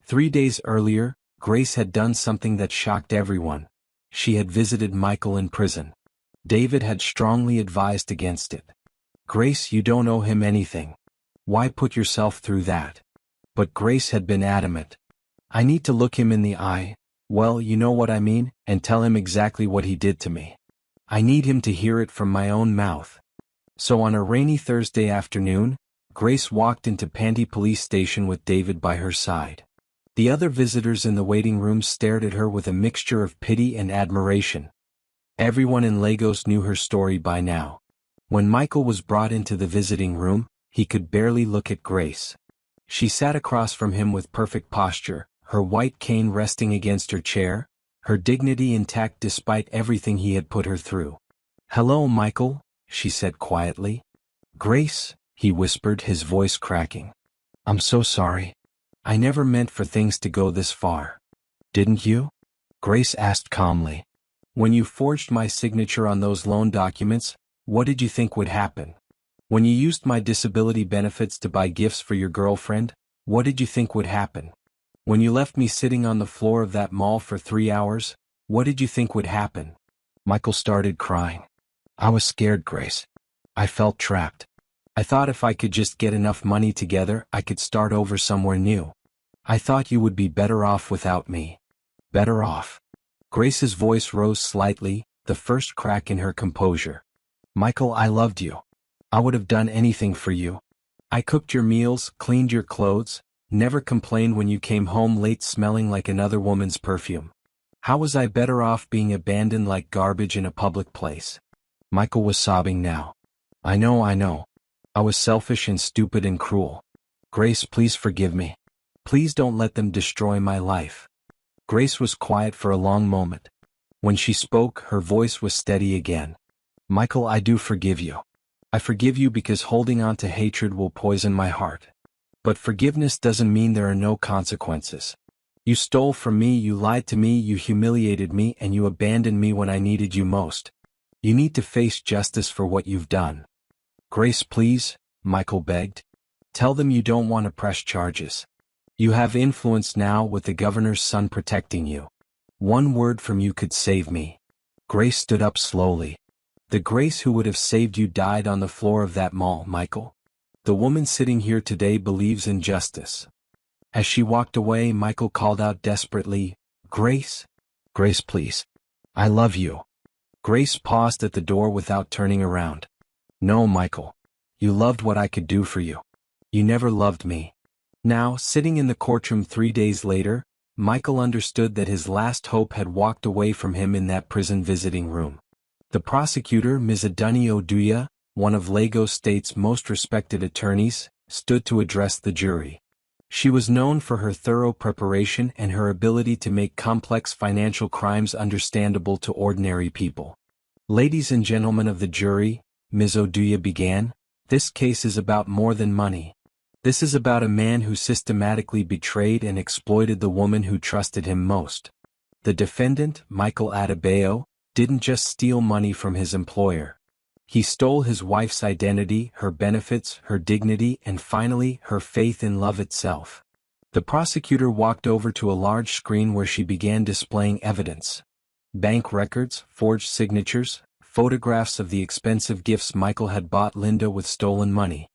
3 days earlier, Grace had done something that shocked everyone. She had visited Michael in prison. David had strongly advised against it. Grace, you don't owe him anything. Why put yourself through that? But Grace had been adamant. I need to look him in the eye, well, you know what I mean, and tell him exactly what he did to me. I need him to hear it from my own mouth. So on a rainy Thursday afternoon, Grace walked into Panty Police Station with David by her side. The other visitors in the waiting room stared at her with a mixture of pity and admiration. Everyone in Lagos knew her story by now. When Michael was brought into the visiting room, He could barely look at Grace. She sat across from him with perfect posture, her white cane resting against her chair, her dignity intact despite everything he had put her through. "Hello, Michael," she said quietly. "Grace," he whispered, his voice cracking. "I'm so sorry. I never meant for things to go this far." "Didn't you?" Grace asked calmly. "When you forged my signature on those loan documents, what did you think would happen? When you used my disability benefits to buy gifts for your girlfriend, what did you think would happen? When you left me sitting on the floor of that mall for 3 hours, what did you think would happen?" Michael started crying. "I was scared, Grace. I felt trapped. I thought if I could just get enough money together, I could start over somewhere new. I thought you would be better off without me." "Better off?" Grace's voice rose slightly, the first crack in her composure. "Michael, I loved you. I would have done anything for you. I cooked your meals, cleaned your clothes, never complained when you came home late smelling like another woman's perfume. How was I better off being abandoned like garbage in a public place?" Michael was sobbing now. I know. I was selfish and stupid and cruel. Grace, please forgive me. Please don't let them destroy my life." Grace was quiet for a long moment. When she spoke, her voice was steady again. "Michael, I do forgive you. I forgive you because holding on to hatred will poison my heart. But forgiveness doesn't mean there are no consequences. You stole from me, you lied to me, you humiliated me, and you abandoned me when I needed you most. You need to face justice for what you've done." "Grace, please," Michael begged. "Tell them you don't want to press charges. You have influence now with the governor's son protecting you. One word from you could save me." Grace stood up slowly. "The Grace who would have saved you died on the floor of that mall, Michael. The woman sitting here today believes in justice." As she walked away, Michael called out desperately, "Grace? Grace, please. I love you." Grace paused at the door without turning around. "No, Michael. You loved what I could do for you. You never loved me." Now, sitting in the courtroom 3 days later, Michael understood that his last hope had walked away from him in that prison visiting room. The prosecutor, Ms. Adunni Oduya, one of Lagos State's most respected attorneys, stood to address the jury. She was known for her thorough preparation and her ability to make complex financial crimes understandable to ordinary people. "Ladies and gentlemen of the jury," Ms. Oduya began, "this case is about more than money. This is about a man who systematically betrayed and exploited the woman who trusted him most. The defendant, Michael Adebayo, didn't just steal money from his employer. He stole his wife's identity, her benefits, her dignity, and finally, her faith in love itself." The prosecutor walked over to a large screen where she began displaying evidence. Bank records, forged signatures, photographs of the expensive gifts Michael had bought Linda with stolen money.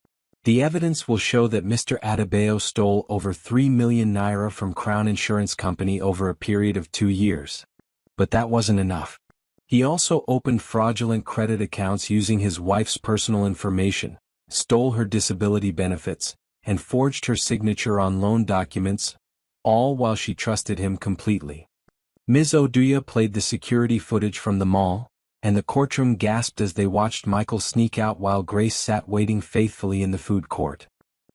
"The evidence will show that Mr. Adebayo stole over 3 million naira from Crown Insurance Company over a period of 2 years. But that wasn't enough. He also opened fraudulent credit accounts using his wife's personal information, stole her disability benefits, and forged her signature on loan documents, all while she trusted him completely." Ms. Oduya played the security footage from the mall, and the courtroom gasped as they watched Michael sneak out while Grace sat waiting faithfully in the food court.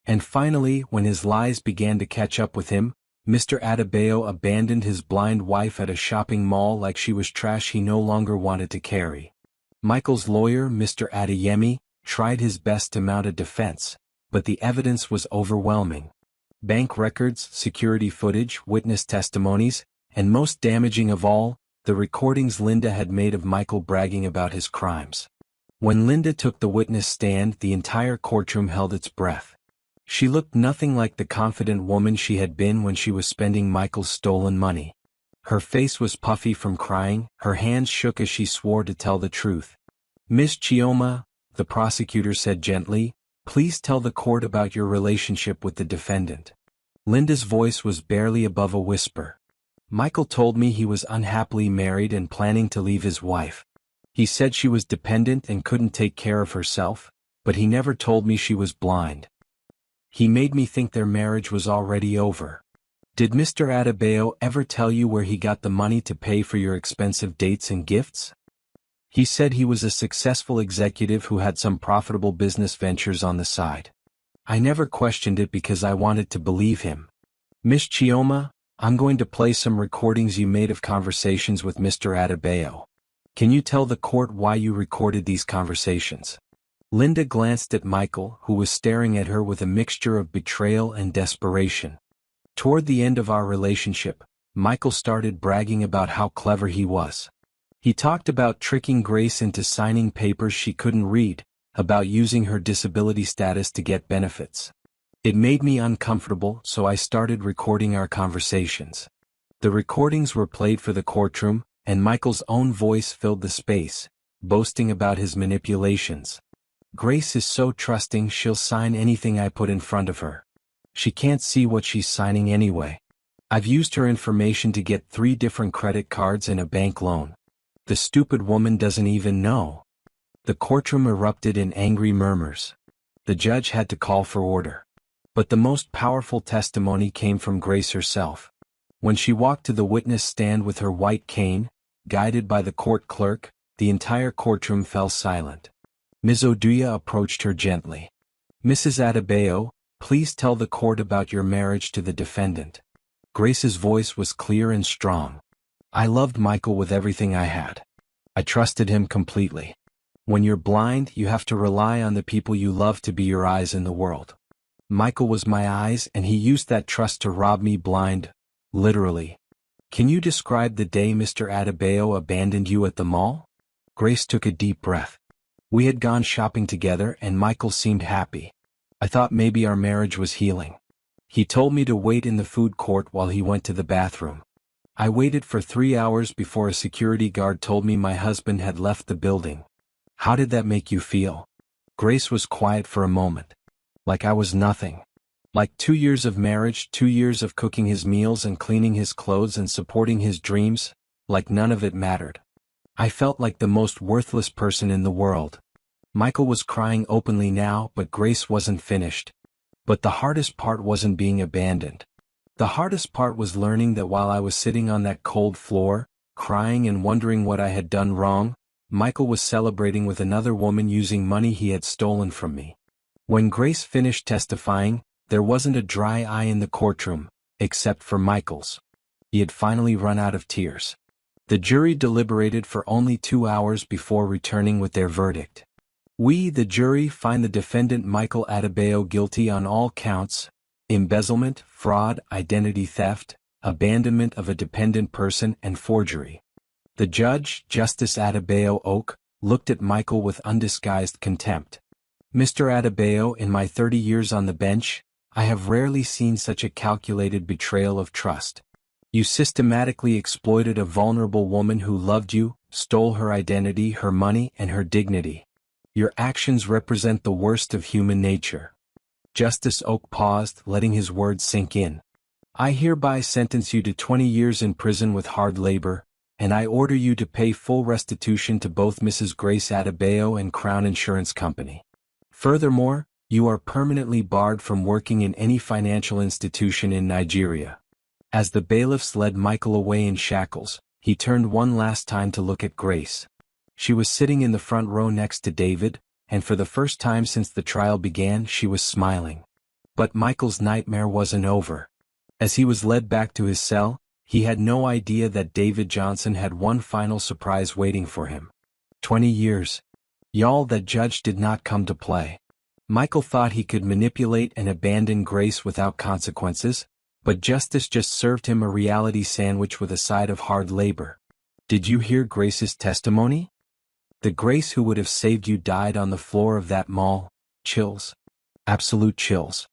And finally, when his lies began to catch up with him, Mr. Adebayo abandoned his blind wife at a shopping mall like she was trash he no longer wanted to carry. Michael's lawyer, Mr. Adeyemi, tried his best to mount a defense, but the evidence was overwhelming. Bank records, security footage, witness testimonies, and most damaging of all, the recordings Linda had made of Michael bragging about his crimes. When Linda took the witness stand, the entire courtroom held its breath. She looked nothing like the confident woman she had been when she was spending Michael's stolen money. Her face was puffy from crying, her hands shook as she swore to tell the truth. "Miss Chioma," the prosecutor said gently, "please tell the court about your relationship with the defendant." Linda's voice was barely above a whisper. "Michael told me he was unhappily married and planning to leave his wife. He said she was dependent and couldn't take care of herself, but he never told me she was blind. He made me think their marriage was already over." "Did Mr. Adebayo ever tell you where he got the money to pay for your expensive dates and gifts?" "He said he was a successful executive who had some profitable business ventures on the side. I never questioned it because I wanted to believe him. Miss Chioma, I'm going to play some recordings you made of conversations with Mr. Adebayo. Can you tell the court why you recorded these conversations? Linda glanced at Michael, who was staring at her with a mixture of betrayal and desperation. Toward the end of our relationship, Michael started bragging about how clever he was. He talked about tricking Grace into signing papers she couldn't read, about using her disability status to get benefits. It made me uncomfortable, so I started recording our conversations. The recordings were played for the courtroom, and Michael's own voice filled the space, boasting about his manipulations. Grace is so trusting she'll sign anything I put in front of her. She can't see what she's signing anyway. I've used her information to get 3 different credit cards and a bank loan. The stupid woman doesn't even know. The courtroom erupted in angry murmurs. The judge had to call for order. But the most powerful testimony came from Grace herself. When she walked to the witness stand with her white cane, guided by the court clerk, the entire courtroom fell silent. Ms. Oduya approached her gently. Mrs. Adebayo, please tell the court about your marriage to the defendant. Grace's voice was clear and strong. I loved Michael with everything I had. I trusted him completely. When you're blind, you have to rely on the people you love to be your eyes in the world. Michael was my eyes, and he used that trust to rob me blind, literally. Can you describe the day Mr. Adebayo abandoned you at the mall? Grace took a deep breath. We had gone shopping together and Michael seemed happy. I thought maybe our marriage was healing. He told me to wait in the food court while he went to the bathroom. I waited for 3 hours before a security guard told me my husband had left the building. How did that make you feel? Grace was quiet for a moment. Like I was nothing. Like 2 years of marriage, 2 years of cooking his meals and cleaning his clothes and supporting his dreams, like none of it mattered. I felt like the most worthless person in the world. Michael was crying openly now, but Grace wasn't finished. But the hardest part wasn't being abandoned. The hardest part was learning that while I was sitting on that cold floor, crying and wondering what I had done wrong, Michael was celebrating with another woman using money he had stolen from me. When Grace finished testifying, there wasn't a dry eye in the courtroom, except for Michael's. He had finally run out of tears. The jury deliberated for only 2 hours before returning with their verdict. We, the jury, find the defendant Michael Adebayo guilty on all counts: embezzlement, fraud, identity theft, abandonment of a dependent person, and forgery. The judge, Justice Adebayo Oak, looked at Michael with undisguised contempt. Mr. Adebayo, in my 30 years on the bench, I have rarely seen such a calculated betrayal of trust. You systematically exploited a vulnerable woman who loved you, stole her identity, her money, and her dignity. Your actions represent the worst of human nature. Justice Oak paused, letting his words sink in. I hereby sentence you to 20 years in prison with hard labor, and I order you to pay full restitution to both Mrs. Grace Adebayo and Crown Insurance Company. Furthermore, you are permanently barred from working in any financial institution in Nigeria. As the bailiffs led Michael away in shackles, he turned one last time to look at Grace. She was sitting in the front row next to David, and for the first time since the trial began, she was smiling. But Michael's nightmare wasn't over. As he was led back to his cell, he had no idea that David Johnson had one final surprise waiting for him. 20 years. Y'all, that judge did not come to play. Michael thought he could manipulate and abandon Grace without consequences, but justice just served him a reality sandwich with a side of hard labor. Did you hear Grace's testimony? The Grace who would have saved you died on the floor of that mall. Chills. Absolute chills.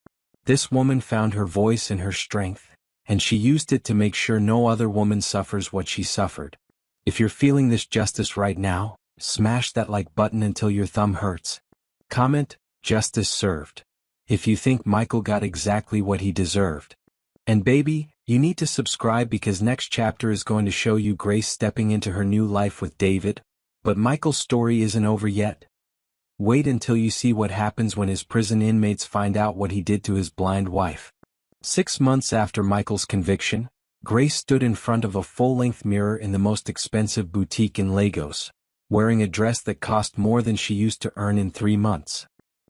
This woman found her voice and her strength, and she used it to make sure no other woman suffers what she suffered. If you're feeling this justice right now, smash that like button until your thumb hurts. Comment, justice served. If you think Michael got exactly what he deserved. And baby, you need to subscribe because next chapter is going to show you Grace stepping into her new life with David, but Michael's story isn't over yet. Wait until you see what happens when his prison inmates find out what he did to his blind wife. 6 months after Michael's conviction, Grace stood in front of a full-length mirror in the most expensive boutique in Lagos, wearing a dress that cost more than she used to earn in 3 months.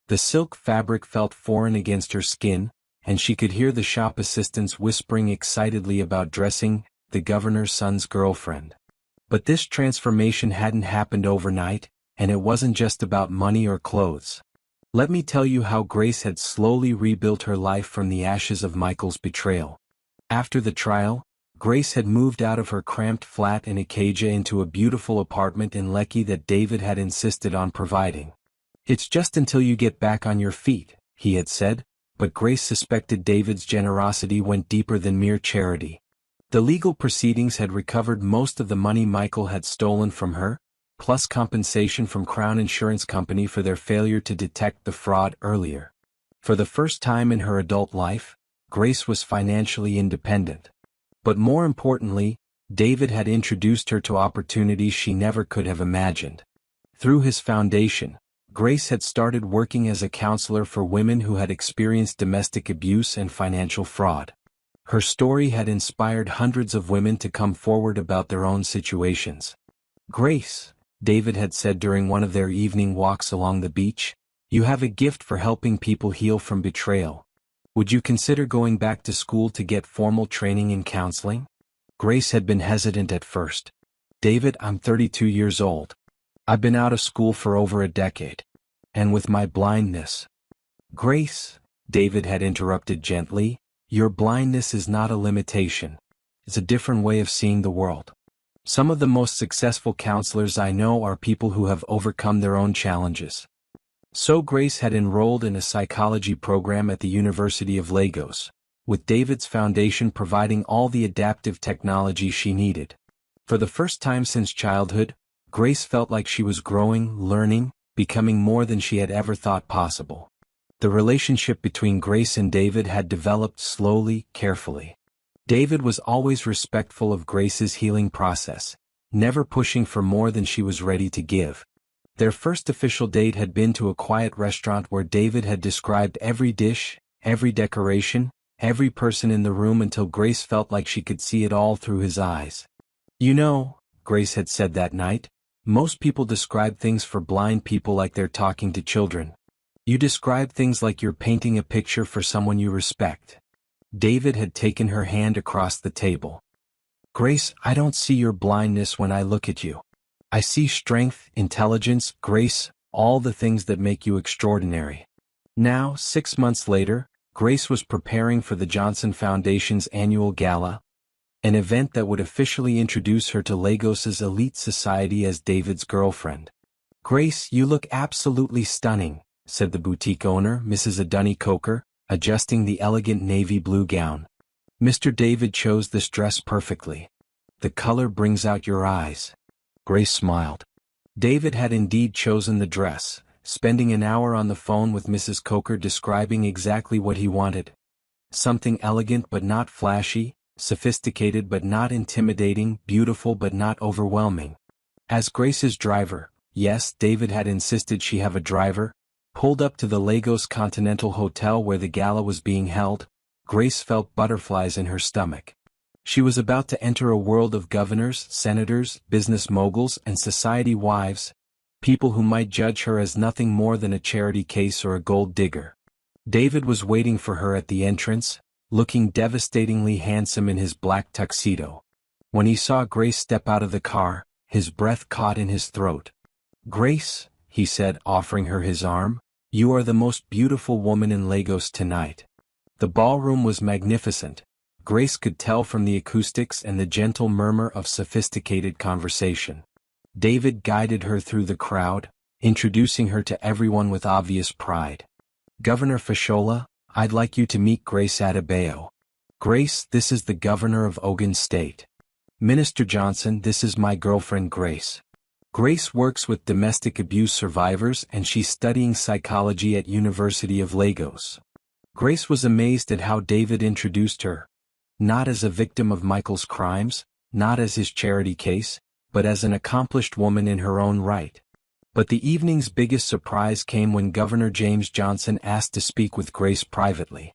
The silk fabric felt foreign against her skin, and she could hear the shop assistants whispering excitedly about dressing the governor's son's girlfriend. But this transformation hadn't happened overnight, and it wasn't just about money or clothes. Let me tell you how Grace had slowly rebuilt her life from the ashes of Michael's betrayal. After the trial, Grace had moved out of her cramped flat in Acadia into a beautiful apartment in Lekki that David had insisted on providing. "It's just until you get back on your feet," he had said, but Grace suspected David's generosity went deeper than mere charity. The legal proceedings had recovered most of the money Michael had stolen from her, plus compensation from Crown Insurance Company for their failure to detect the fraud earlier. For the first time in her adult life, Grace was financially independent. But more importantly, David had introduced her to opportunities she never could have imagined. Through his foundation, Grace had started working as a counselor for women who had experienced domestic abuse and financial fraud. Her story had inspired hundreds of women to come forward about their own situations. "Grace," David had said during one of their evening walks along the beach, "you have a gift for helping people heal from betrayal. Would you consider going back to school to get formal training in counseling?" Grace had been hesitant at first. "David, I'm 32 years old. I've been out of school for over a decade. And with my blindness—" "Grace," David had interrupted gently, "your blindness is not a limitation. It's a different way of seeing the world. Some of the most successful counselors I know are people who have overcome their own challenges." So Grace had enrolled in a psychology program at the University of Lagos, with David's foundation providing all the adaptive technology she needed. For the first time since childhood, Grace felt like she was growing, learning, becoming more than she had ever thought possible. The relationship between Grace and David had developed slowly, carefully. David was always respectful of Grace's healing process, never pushing for more than she was ready to give. Their first official date had been to a quiet restaurant where David had described every dish, every decoration, every person in the room until Grace felt like she could see it all through his eyes. "You know," Grace had said that night, "most people describe things for blind people like they're talking to children. You describe things like you're painting a picture for someone you respect." David had taken her hand across the table. "Grace, I don't see your blindness when I look at you. I see strength, intelligence, grace, all the things that make you extraordinary." Now, 6 months later, Grace was preparing for the Johnson Foundation's annual gala, an event that would officially introduce her to Lagos's elite society as David's girlfriend. "Grace, you look absolutely stunning," said the boutique owner, Mrs. Adunni Coker, adjusting the elegant navy blue gown. "Mr. David chose this dress perfectly. The color brings out your eyes." Grace smiled. David had indeed chosen the dress, spending an hour on the phone with Mrs. Coker describing exactly what he wanted. Something elegant but not flashy, sophisticated but not intimidating, beautiful but not overwhelming. As Grace's driver, yes, David had insisted she have a driver, pulled up to the Lagos Continental Hotel where the gala was being held, Grace felt butterflies in her stomach. She was about to enter a world of governors, senators, business moguls, and society wives, people who might judge her as nothing more than a charity case or a gold digger. David was waiting for her at the entrance, looking devastatingly handsome in his black tuxedo. When he saw Grace step out of the car, his breath caught in his throat. "Grace," he said, offering her his arm, "you are the most beautiful woman in Lagos tonight." The ballroom was magnificent. Grace could tell from the acoustics and the gentle murmur of sophisticated conversation. David guided her through the crowd, introducing her to everyone with obvious pride. "Governor Fashola, I'd like you to meet Grace Adebayo. Grace, this is the governor of Ogun State. Minister Johnson, this is my girlfriend Grace. Grace works with domestic abuse survivors and she's studying psychology at University of Lagos." Grace was amazed at how David introduced her. Not as a victim of Michael's crimes, not as his charity case, but as an accomplished woman in her own right. But the evening's biggest surprise came when Governor James Johnson asked to speak with Grace privately.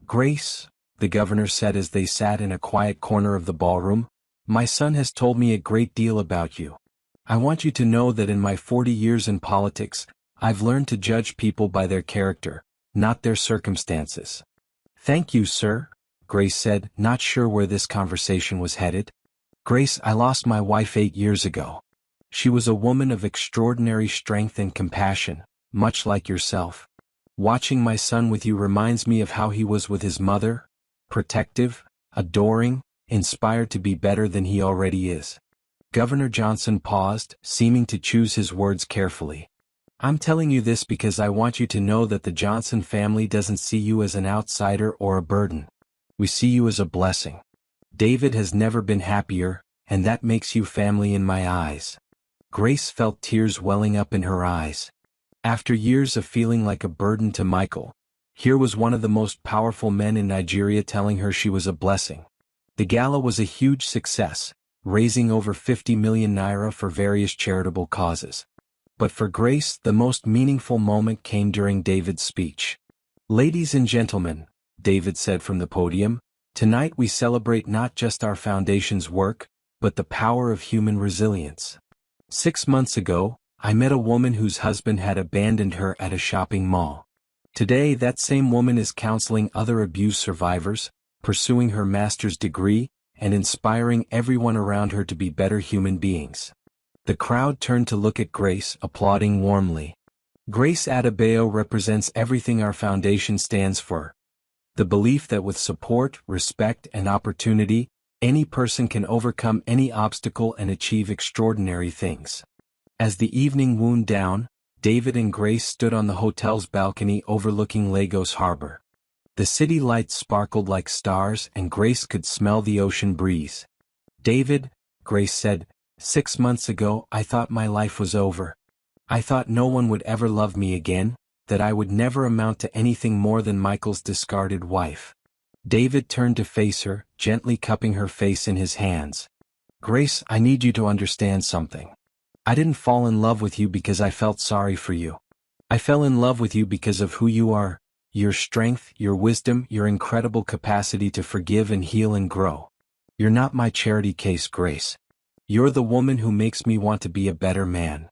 "Grace," the governor said as they sat in a quiet corner of the ballroom, "my son has told me a great deal about you. I want you to know that in my 40 years in politics, I've learned to judge people by their character, not their circumstances. Thank you, sir, Grace said, not sure where this conversation was headed. Grace, I lost my wife 8 years ago. She was a woman of extraordinary strength and compassion, much like yourself. Watching my son with you reminds me of how he was with his mother, protective, adoring, inspired to be better than he already is. Governor Johnson paused, seeming to choose his words carefully. I'm telling you this because I want you to know that the Johnson family doesn't see you as an outsider or a burden. We see you as a blessing. David has never been happier, and that makes you family in my eyes. Grace felt tears welling up in her eyes. After years of feeling like a burden to Michael, here was one of the most powerful men in Nigeria telling her she was a blessing. The gala was a huge success, raising over 50 million naira for various charitable causes. But for Grace, the most meaningful moment came during David's speech. Ladies and gentlemen, David said from the podium, tonight we celebrate not just our foundation's work, but the power of human resilience. 6 months ago, I met a woman whose husband had abandoned her at a shopping mall. Today that same woman is counseling other abuse survivors, pursuing her master's degree, and inspiring everyone around her to be better human beings. The crowd turned to look at Grace, applauding warmly. Grace Adebayo represents everything our foundation stands for. The belief that with support, respect, and opportunity, any person can overcome any obstacle and achieve extraordinary things. As the evening wound down, David and Grace stood on the hotel's balcony overlooking Lagos Harbor. The city lights sparkled like stars and Grace could smell the ocean breeze. David, Grace said, 6 months ago I thought my life was over. I thought no one would ever love me again, that I would never amount to anything more than Michael's discarded wife. David turned to face her, gently cupping her face in his hands. Grace, I need you to understand something. I didn't fall in love with you because I felt sorry for you. I fell in love with you because of who you are, your strength, your wisdom, your incredible capacity to forgive and heal and grow. You're not my charity case, Grace. You're the woman who makes me want to be a better man.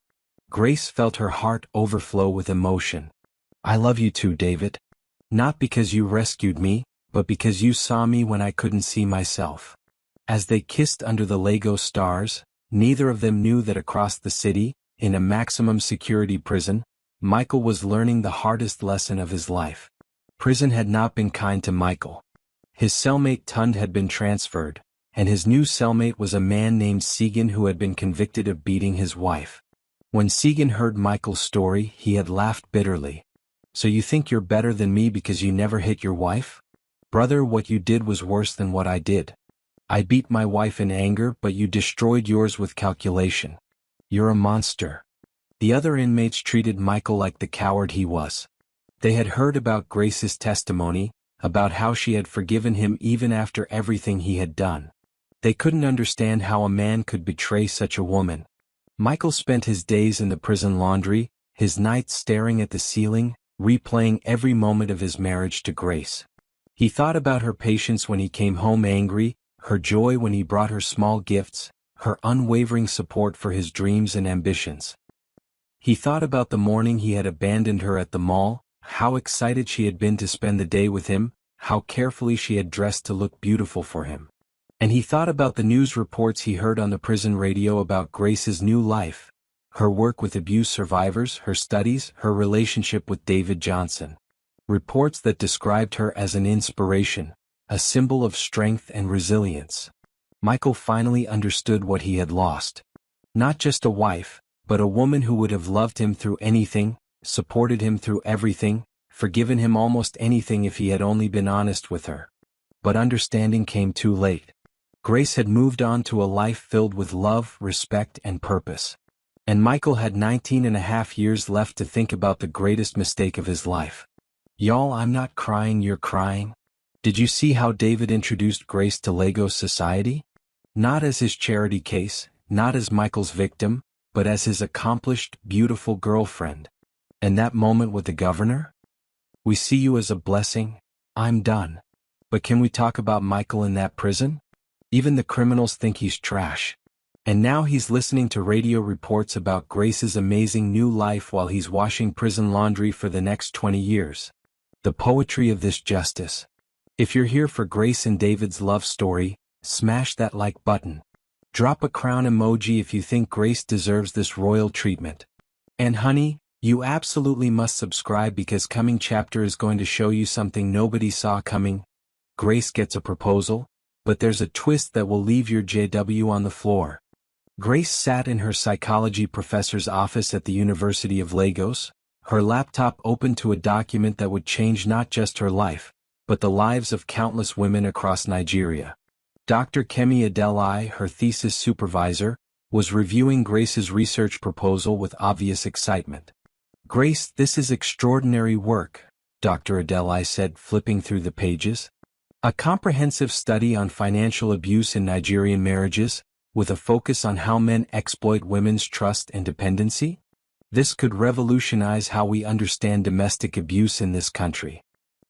Grace felt her heart overflow with emotion. I love you too, David. Not because you rescued me, but because you saw me when I couldn't see myself. As they kissed under the Lagos stars, neither of them knew that across the city, in a maximum security prison, Michael was learning the hardest lesson of his life. Prison had not been kind to Michael. His cellmate Tund had been transferred, and his new cellmate was a man named Segan who had been convicted of beating his wife. When Segan heard Michael's story, he had laughed bitterly. So you think you're better than me because you never hit your wife? Brother, what you did was worse than what I did. I beat my wife in anger, but you destroyed yours with calculation. You're a monster. The other inmates treated Michael like the coward he was. They had heard about Grace's testimony, about how she had forgiven him even after everything he had done. They couldn't understand how a man could betray such a woman. Michael spent his days in the prison laundry, his nights staring at the ceiling, replaying every moment of his marriage to Grace. He thought about her patience when he came home angry, her joy when he brought her small gifts, her unwavering support for his dreams and ambitions. He thought about the morning he had abandoned her at the mall, how excited she had been to spend the day with him, how carefully she had dressed to look beautiful for him. And he thought about the news reports he heard on the prison radio about Grace's new life, her work with abuse survivors, her studies, her relationship with David Johnson. Reports that described her as an inspiration, a symbol of strength and resilience. Michael finally understood what he had lost. Not just a wife, but a woman who would have loved him through anything, supported him through everything, forgiven him almost anything if he had only been honest with her. But understanding came too late. Grace had moved on to a life filled with love, respect, and purpose. And Michael had 19.5 years left to think about the greatest mistake of his life. Y'all, I'm not crying, you're crying. Did you see how David introduced Grace to Lagos society? Not as his charity case, not as Michael's victim, but as his accomplished, beautiful girlfriend. And that moment with the governor? We see you as a blessing. I'm done. But can we talk about Michael in that prison? Even the criminals think he's trash. And now he's listening to radio reports about Grace's amazing new life while he's washing prison laundry for the next 20 years. The poetry of this justice. If you're here for Grace and David's love story, smash that like button. Drop a crown emoji if you think Grace deserves this royal treatment. And honey, you absolutely must subscribe because coming chapter is going to show you something nobody saw coming. Grace gets a proposal, but there's a twist that will leave your JW on the floor. Grace sat in her psychology professor's office at the University of Lagos, her laptop open to a document that would change not just her life, but the lives of countless women across Nigeria. Dr. Kemi Adelaide, her thesis supervisor, was reviewing Grace's research proposal with obvious excitement. "Grace, this is extraordinary work," Dr. Adelaide said, flipping through the pages. "A comprehensive study on financial abuse in Nigerian marriages, with a focus on how men exploit women's trust and dependency? This could revolutionize how we understand domestic abuse in this country."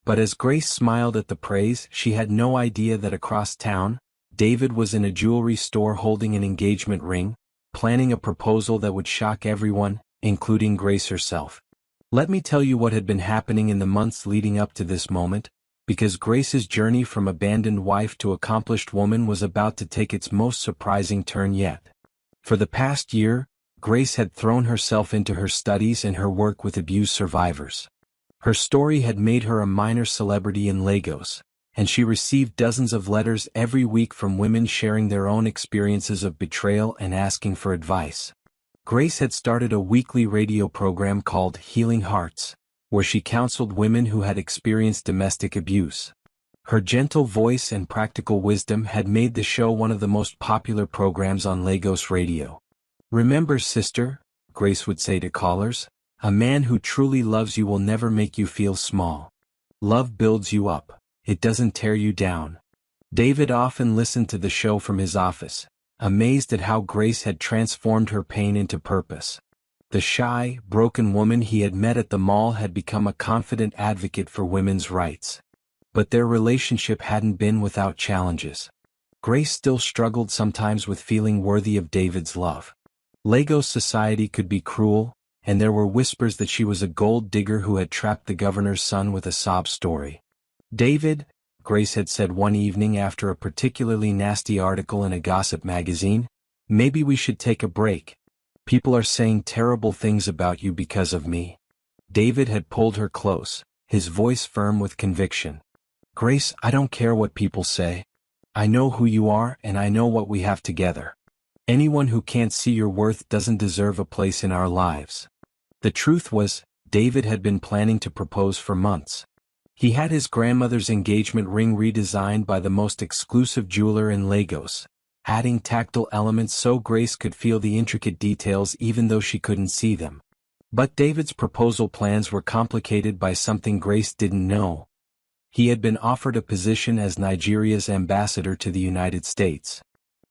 But as Grace smiled at the praise, she had no idea that across town, David was in a jewelry store holding an engagement ring, planning a proposal that would shock everyone, including Grace herself. Let me tell you what had been happening in the months leading up to this moment, because Grace's journey from abandoned wife to accomplished woman was about to take its most surprising turn yet. For the past year, Grace had thrown herself into her studies and her work with abuse survivors. Her story had made her a minor celebrity in Lagos, and she received dozens of letters every week from women sharing their own experiences of betrayal and asking for advice. Grace had started a weekly radio program called Healing Hearts, where she counseled women who had experienced domestic abuse. Her gentle voice and practical wisdom had made the show one of the most popular programs on Lagos radio. "Remember, sister," Grace would say to callers, "a man who truly loves you will never make you feel small. Love builds you up, it doesn't tear you down." David often listened to the show from his office, amazed at how Grace had transformed her pain into purpose. The shy, broken woman he had met at the mall had become a confident advocate for women's rights. But their relationship hadn't been without challenges. Grace still struggled sometimes with feeling worthy of David's love. Lagos society could be cruel, and there were whispers that she was a gold digger who had trapped the governor's son with a sob story. "David," Grace had said one evening after a particularly nasty article in a gossip magazine, "maybe we should take a break. People are saying terrible things about you because of me." David had pulled her close, his voice firm with conviction. "Grace, I don't care what people say. I know who you are and I know what we have together. Anyone who can't see your worth doesn't deserve a place in our lives." The truth was, David had been planning to propose for months. He had his grandmother's engagement ring redesigned by the most exclusive jeweler in Lagos, adding tactile elements so Grace could feel the intricate details even though she couldn't see them. But David's proposal plans were complicated by something Grace didn't know. He had been offered a position as Nigeria's ambassador to the United States.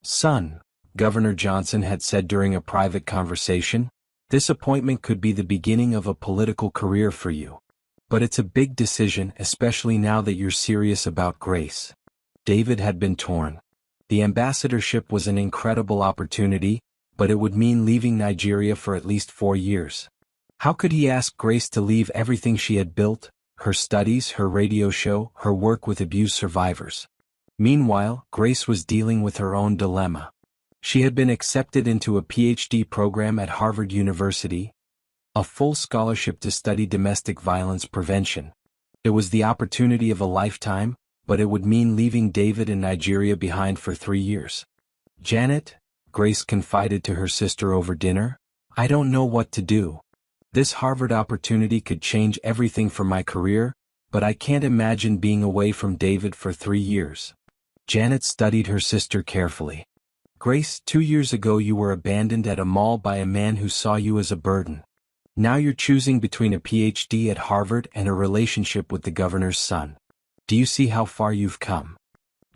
"Son," Governor Johnson had said during a private conversation, "this appointment could be the beginning of a political career for you. But it's a big decision, especially now that you're serious about Grace." David had been torn. The ambassadorship was an incredible opportunity, but it would mean leaving Nigeria for at least 4 years. How could he ask Grace to leave everything she had built, her studies, her radio show, her work with abuse survivors? Meanwhile, Grace was dealing with her own dilemma. She had been accepted into a PhD program at Harvard University, a full scholarship to study domestic violence prevention. It was the opportunity of a lifetime, but it would mean leaving David in Nigeria behind for 3 years. "Janet," Grace confided to her sister over dinner, "I don't know what to do. This Harvard opportunity could change everything for my career, but I can't imagine being away from David for 3 years." Janet studied her sister carefully. "Grace, 2 years ago you were abandoned at a mall by a man who saw you as a burden. Now you're choosing between a PhD at Harvard and a relationship with the governor's son. Do you see how far you've come?"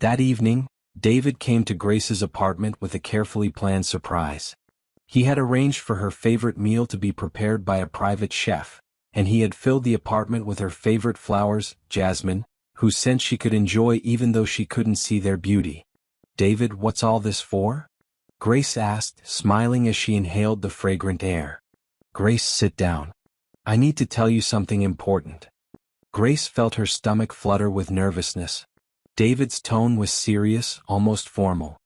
That evening, David came to Grace's apartment with a carefully planned surprise. He had arranged for her favorite meal to be prepared by a private chef, and he had filled the apartment with her favorite flowers, jasmine, whose scent she could enjoy even though she couldn't see their beauty. "David, what's all this for?" Grace asked, smiling as she inhaled the fragrant air. Grace, sit down. I need to tell you something important. Grace felt her stomach flutter with nervousness. David's tone was serious, almost formal.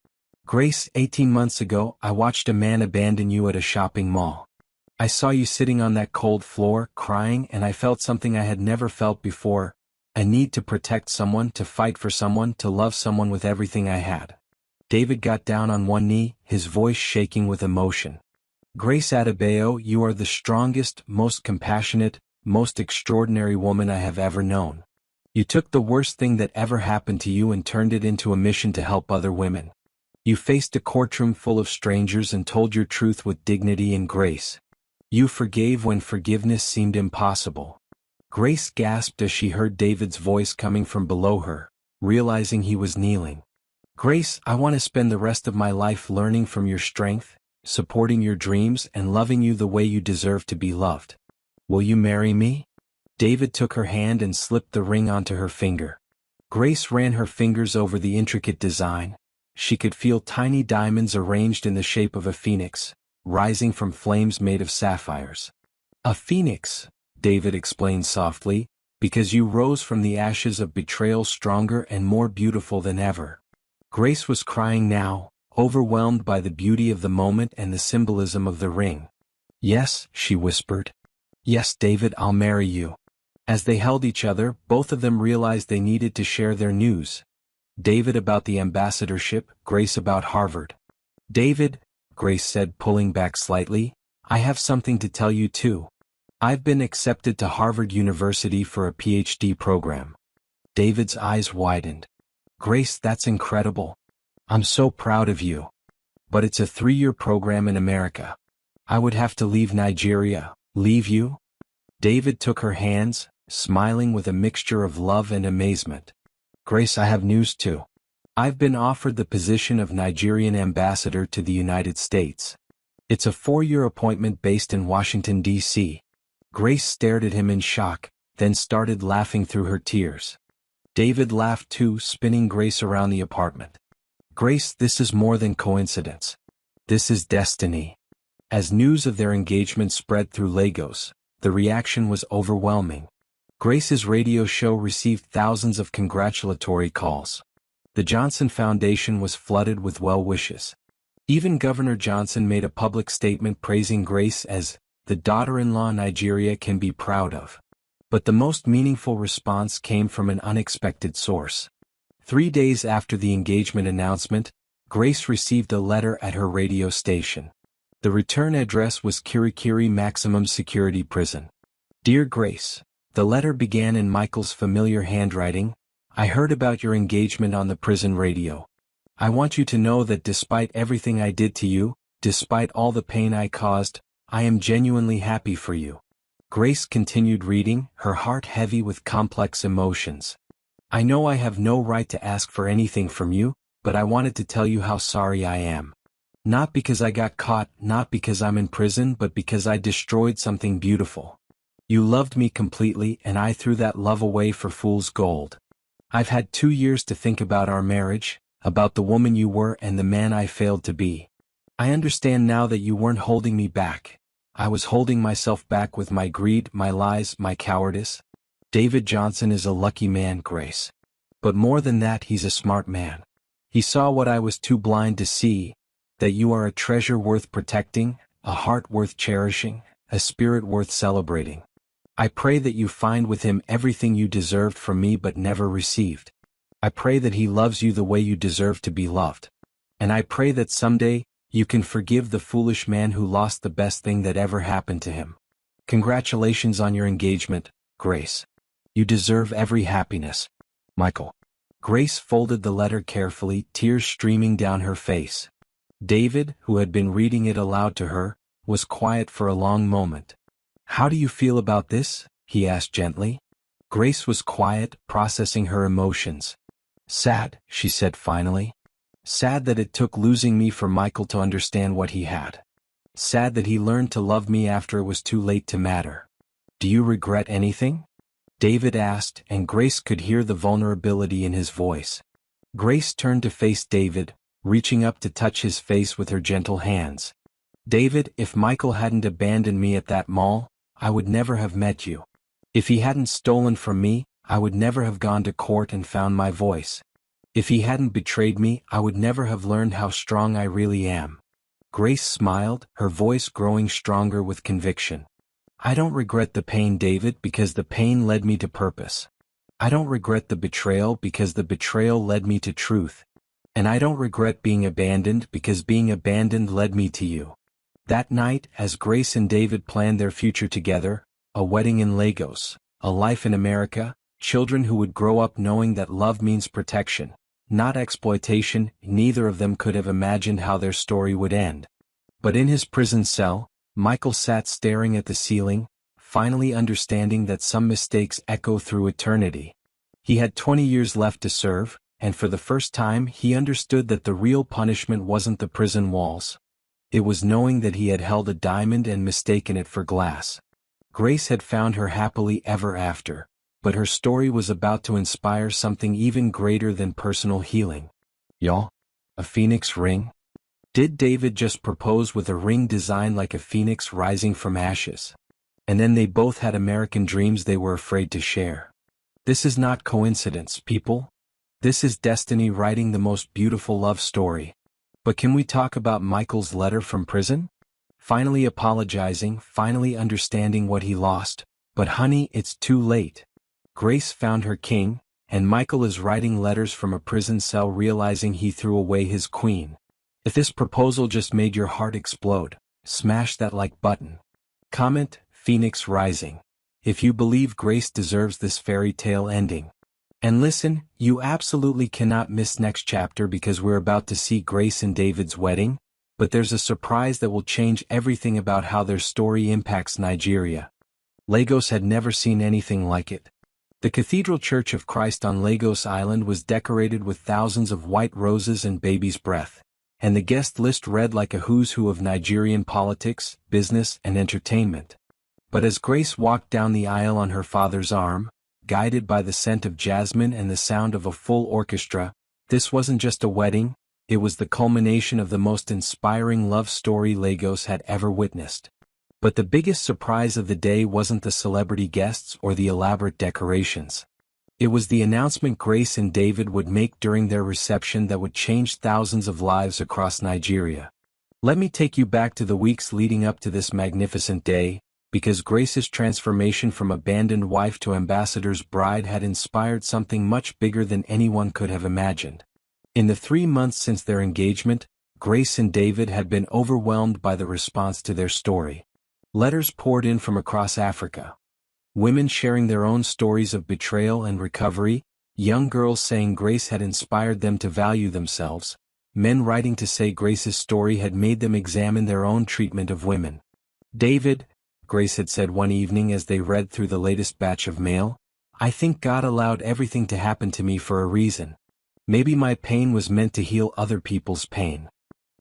Grace, 18 months ago, I watched a man abandon you at a shopping mall. I saw you sitting on that cold floor, crying, and I felt something I had never felt before. A need to protect someone, to fight for someone, to love someone with everything I had. David got down on one knee, his voice shaking with emotion. Grace Adebayo, you are the strongest, most compassionate, most extraordinary woman I have ever known. You took the worst thing that ever happened to you and turned it into a mission to help other women. You faced a courtroom full of strangers and told your truth with dignity and grace. You forgave when forgiveness seemed impossible. Grace gasped as she heard David's voice coming from below her, realizing he was kneeling. Grace, I want to spend the rest of my life learning from your strength, supporting your dreams, and loving you the way you deserve to be loved. Will you marry me? David took her hand and slipped the ring onto her finger. Grace ran her fingers over the intricate design. She could feel tiny diamonds arranged in the shape of a phoenix, rising from flames made of sapphires. A phoenix, David explained softly, because you rose from the ashes of betrayal stronger and more beautiful than ever. Grace was crying now, overwhelmed by the beauty of the moment and the symbolism of the ring. Yes, she whispered. Yes, David, I'll marry you. As they held each other, both of them realized they needed to share their news. David about the ambassadorship, Grace about Harvard. David, Grace said, pulling back slightly, I have something to tell you too. I've been accepted to Harvard University for a PhD program. David's eyes widened. Grace, that's incredible. I'm so proud of you. But it's a 3-year program in America. I would have to leave Nigeria. Leave you? David took her hands, smiling with a mixture of love and amazement. Grace, I have news too. I've been offered the position of Nigerian ambassador to the United States. It's a 4-year appointment based in Washington, D.C. Grace stared at him in shock, then started laughing through her tears. David laughed too, spinning Grace around the apartment. Grace, this is more than coincidence. This is destiny. As news of their engagement spread through Lagos, the reaction was overwhelming. Grace's radio show received thousands of congratulatory calls. The Johnson Foundation was flooded with well wishes. Even Governor Johnson made a public statement praising Grace as the daughter-in-law Nigeria can be proud of. But the most meaningful response came from an unexpected source. 3 days after the engagement announcement, Grace received a letter at her radio station. The return address was Kirikiri Maximum Security Prison. Dear Grace, the letter began in Michael's familiar handwriting. I heard about your engagement on the prison radio. I want you to know that despite everything I did to you, despite all the pain I caused, I am genuinely happy for you. Grace continued reading, her heart heavy with complex emotions. I know I have no right to ask for anything from you, but I wanted to tell you how sorry I am. Not because I got caught, not because I'm in prison, but because I destroyed something beautiful. You loved me completely and I threw that love away for fool's gold. I've had 2 years to think about our marriage, about the woman you were and the man I failed to be. I understand now that you weren't holding me back. I was holding myself back with my greed, my lies, my cowardice. David Johnson is a lucky man, Grace. But more than that, he's a smart man. He saw what I was too blind to see, that you are a treasure worth protecting, a heart worth cherishing, a spirit worth celebrating. I pray that you find with him everything you deserved from me but never received. I pray that he loves you the way you deserve to be loved. And I pray that someday, you can forgive the foolish man who lost the best thing that ever happened to him. Congratulations on your engagement, Grace. You deserve every happiness. Michael. Grace folded the letter carefully, tears streaming down her face. David, who had been reading it aloud to her, was quiet for a long moment. How do you feel about this? He asked gently. Grace was quiet, processing her emotions. Sad, she said finally. Sad that it took losing me for Michael to understand what he had. Sad that he learned to love me after it was too late to matter. Do you regret anything? David asked, and Grace could hear the vulnerability in his voice. Grace turned to face David, reaching up to touch his face with her gentle hands. David, if Michael hadn't abandoned me at that mall, I would never have met you. If he hadn't stolen from me, I would never have gone to court and found my voice. If he hadn't betrayed me, I would never have learned how strong I really am. Grace smiled, her voice growing stronger with conviction. I don't regret the pain, David, because the pain led me to purpose. I don't regret the betrayal because the betrayal led me to truth. And I don't regret being abandoned because being abandoned led me to you. That night, as Grace and David planned their future together, a wedding in Lagos, a life in America, children who would grow up knowing that love means protection, not exploitation, neither of them could have imagined how their story would end. But in his prison cell, Michael sat staring at the ceiling, finally understanding that some mistakes echo through eternity. He had 20 years left to serve, and for the first time he understood that the real punishment wasn't the prison walls. It was knowing that he had held a diamond and mistaken it for glass. Grace had found her happily ever after, but her story was about to inspire something even greater than personal healing. Y'all? A phoenix ring? Did David just propose with a ring designed like a phoenix rising from ashes? And then they both had American dreams they were afraid to share. This is not coincidence, people. This is destiny writing the most beautiful love story. But can we talk about Michael's letter from prison? Finally apologizing, finally understanding what he lost. But honey, it's too late. Grace found her king, and Michael is writing letters from a prison cell realizing he threw away his queen. If this proposal just made your heart explode, smash that like button. Comment, Phoenix Rising, if you believe Grace deserves this fairy tale ending. And listen, you absolutely cannot miss next chapter because we're about to see Grace and David's wedding, but there's a surprise that will change everything about how their story impacts Nigeria. Lagos had never seen anything like it. The Cathedral Church of Christ on Lagos Island was decorated with thousands of white roses and baby's breath, and the guest list read like a who's who of Nigerian politics, business, and entertainment. But as Grace walked down the aisle on her father's arm, guided by the scent of jasmine and the sound of a full orchestra, this wasn't just a wedding, it was the culmination of the most inspiring love story Lagos had ever witnessed. But the biggest surprise of the day wasn't the celebrity guests or the elaborate decorations. It was the announcement Grace and David would make during their reception that would change thousands of lives across Nigeria. Let me take you back to the weeks leading up to this magnificent day, because Grace's transformation from abandoned wife to ambassador's bride had inspired something much bigger than anyone could have imagined. In the 3 months since their engagement, Grace and David had been overwhelmed by the response to their story. Letters poured in from across Africa. Women sharing their own stories of betrayal and recovery, young girls saying Grace had inspired them to value themselves, men writing to say Grace's story had made them examine their own treatment of women. David, Grace had said one evening as they read through the latest batch of mail, I think God allowed everything to happen to me for a reason. Maybe my pain was meant to heal other people's pain.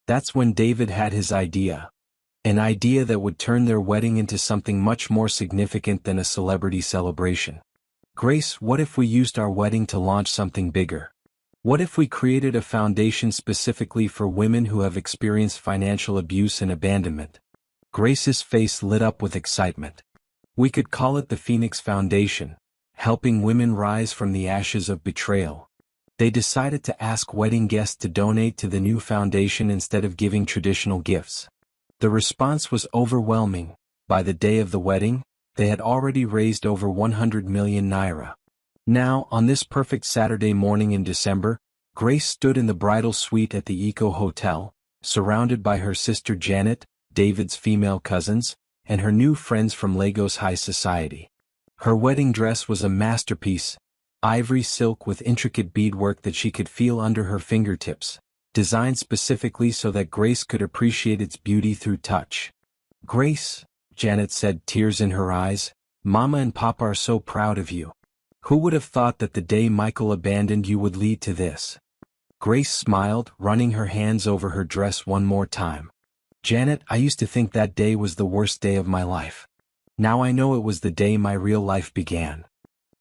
That's when David had his idea. An idea that would turn their wedding into something much more significant than a celebrity celebration. Grace, what if we used our wedding to launch something bigger? What if we created a foundation specifically for women who have experienced financial abuse and abandonment? Grace's face lit up with excitement. We could call it the Phoenix Foundation, helping women rise from the ashes of betrayal. They decided to ask wedding guests to donate to the new foundation instead of giving traditional gifts. The response was overwhelming. By the day of the wedding, they had already raised over 100 million naira. Now, on this perfect Saturday morning in December, Grace stood in the bridal suite at the Eco Hotel, surrounded by her sister Janet, David's female cousins, and her new friends from Lagos High Society. Her wedding dress was a masterpiece, ivory silk with intricate beadwork that she could feel under her fingertips, designed specifically so that Grace could appreciate its beauty through touch. Grace, Janet said, tears in her eyes, Mama and Papa are so proud of you. Who would have thought that the day Michael abandoned you would lead to this? Grace smiled, running her hands over her dress one more time. Janet, I used to think that day was the worst day of my life. Now I know it was the day my real life began.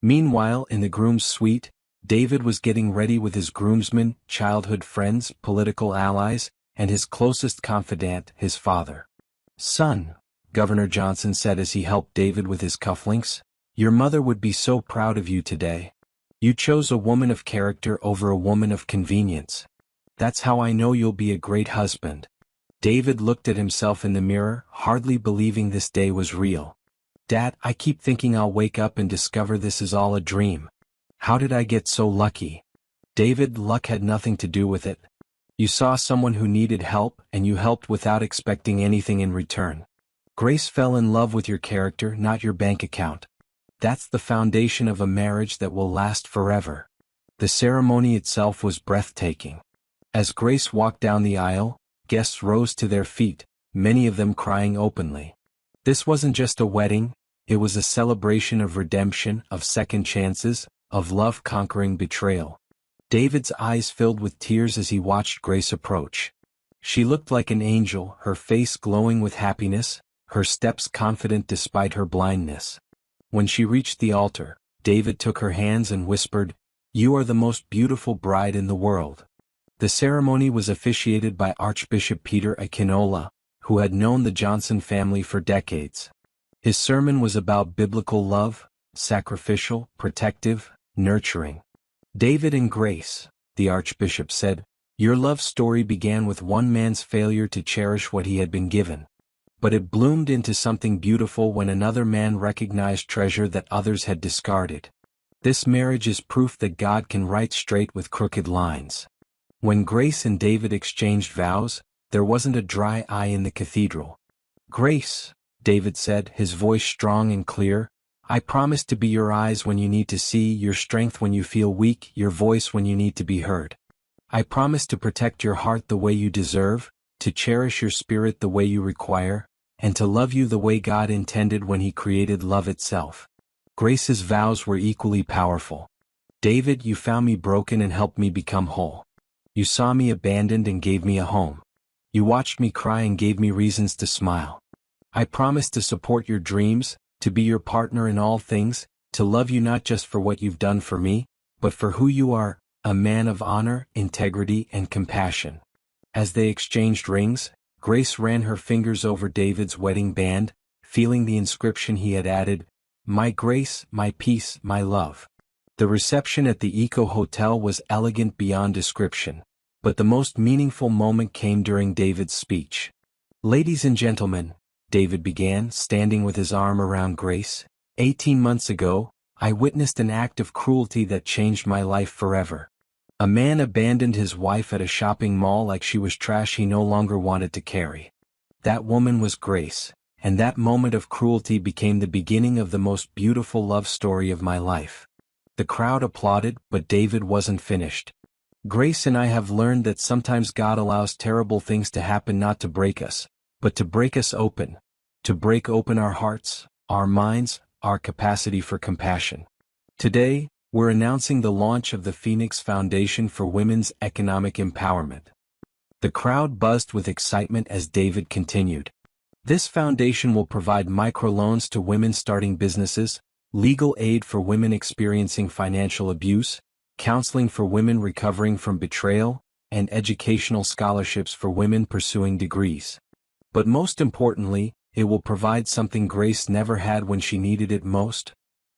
Meanwhile, in the groom's suite, David was getting ready with his groomsmen, childhood friends, political allies, and his closest confidant, his father. "Son," Governor Johnson said as he helped David with his cufflinks, "your mother would be so proud of you today. You chose a woman of character over a woman of convenience. That's how I know you'll be a great husband." David looked at himself in the mirror, hardly believing this day was real. "Dad, I keep thinking I'll wake up and discover this is all a dream. How did I get so lucky?" "David, luck had nothing to do with it. You saw someone who needed help, and you helped without expecting anything in return. Grace fell in love with your character, not your bank account. That's the foundation of a marriage that will last forever." The ceremony itself was breathtaking. As Grace walked down the aisle, guests rose to their feet, many of them crying openly. This wasn't just a wedding, it was a celebration of redemption, of second chances, of love conquering betrayal. David's eyes filled with tears as he watched Grace approach. She looked like an angel, her face glowing with happiness, her steps confident despite her blindness. When she reached the altar, David took her hands and whispered, "You are the most beautiful bride in the world." The ceremony was officiated by Archbishop Peter Akinola, who had known the Johnson family for decades. His sermon was about biblical love, sacrificial, protective, nurturing. "David and Grace," the Archbishop said, "your love story began with one man's failure to cherish what he had been given. But it bloomed into something beautiful when another man recognized treasure that others had discarded. This marriage is proof that God can write straight with crooked lines." When Grace and David exchanged vows, there wasn't a dry eye in the cathedral. "Grace," David said, his voice strong and clear, "I promise to be your eyes when you need to see, your strength when you feel weak, your voice when you need to be heard. I promise to protect your heart the way you deserve, to cherish your spirit the way you require, and to love you the way God intended when He created love itself." Grace's vows were equally powerful. "David, you found me broken and helped me become whole. You saw me abandoned and gave me a home. You watched me cry and gave me reasons to smile. I promise to support your dreams, to be your partner in all things, to love you not just for what you've done for me, but for who you are, a man of honor, integrity, and compassion." As they exchanged rings, Grace ran her fingers over David's wedding band, feeling the inscription he had added, "My Grace, my peace, my love." The reception at the Eco Hotel was elegant beyond description, but the most meaningful moment came during David's speech. "Ladies and gentlemen," David began, standing with his arm around Grace, 18 months ago, I witnessed an act of cruelty that changed my life forever. A man abandoned his wife at a shopping mall like she was trash he no longer wanted to carry. That woman was Grace, and that moment of cruelty became the beginning of the most beautiful love story of my life." The crowd applauded, but David wasn't finished. "Grace and I have learned that sometimes God allows terrible things to happen not to break us, but to break us open, to break open our hearts, our minds, our capacity for compassion. Today, we're announcing the launch of the Phoenix Foundation for Women's Economic Empowerment." The crowd buzzed with excitement as David continued. "This foundation will provide microloans to women starting businesses, legal aid for women experiencing financial abuse, counseling for women recovering from betrayal, and educational scholarships for women pursuing degrees. But most importantly, it will provide something Grace never had when she needed it most: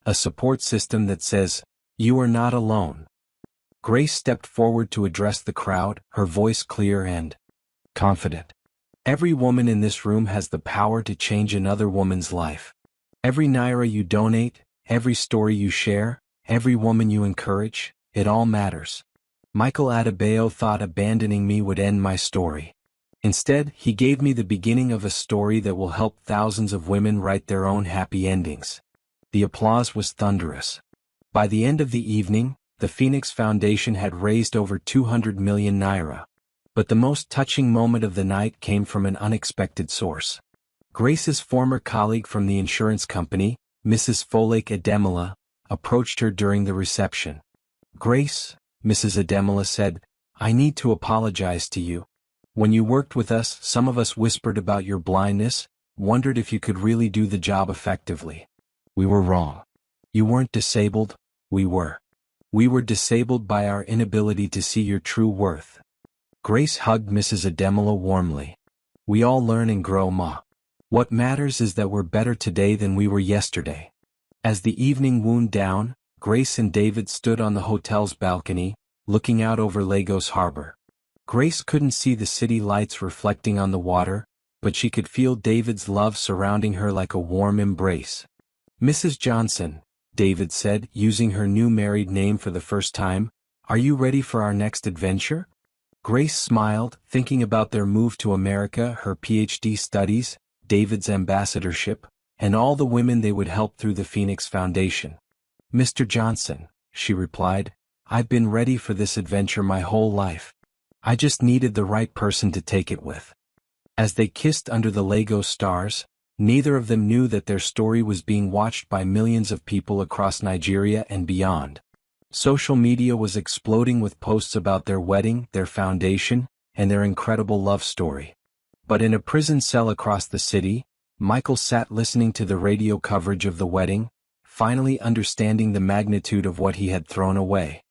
a support system that says, 'You are not alone.'" Grace stepped forward to address the crowd, her voice clear and confident. "Every woman in this room has the power to change another woman's life. Every naira you donate, every story you share, every woman you encourage, it all matters. Michael Adebayo thought abandoning me would end my story. Instead, he gave me the beginning of a story that will help thousands of women write their own happy endings." The applause was thunderous. By the end of the evening, the Phoenix Foundation had raised over 200 million naira. But the most touching moment of the night came from an unexpected source. Grace's former colleague from the insurance company, Mrs. Folake Ademola, approached her during the reception. "Grace," Mrs. Ademola said, "I need to apologize to you. When you worked with us, some of us whispered about your blindness, wondered if you could really do the job effectively. We were wrong. You weren't disabled, we were. We were disabled by our inability to see your true worth. Grace hugged Mrs. Ademola warmly. We all learn and grow, Ma. What matters is that we're better today than we were yesterday. As the evening wound down, Grace and David stood on the hotel's balcony, looking out over Lagos Harbor. Grace couldn't see the city lights reflecting on the water, but she could feel David's love surrounding her like a warm embrace. Mrs. Johnson, David said, using her new married name for the first time, are you ready for our next adventure? Grace smiled, thinking about their move to America, her PhD studies, David's ambassadorship, and all the women they would help through the Phoenix Foundation. Mr. Johnson, she replied, I've been ready for this adventure my whole life. I just needed the right person to take it with. As they kissed under the Lagos stars, neither of them knew that their story was being watched by millions of people across Nigeria and beyond. Social media was exploding with posts about their wedding, their foundation, and their incredible love story. But in a prison cell across the city, Michael sat listening to the radio coverage of the wedding, finally understanding the magnitude of what he had thrown away.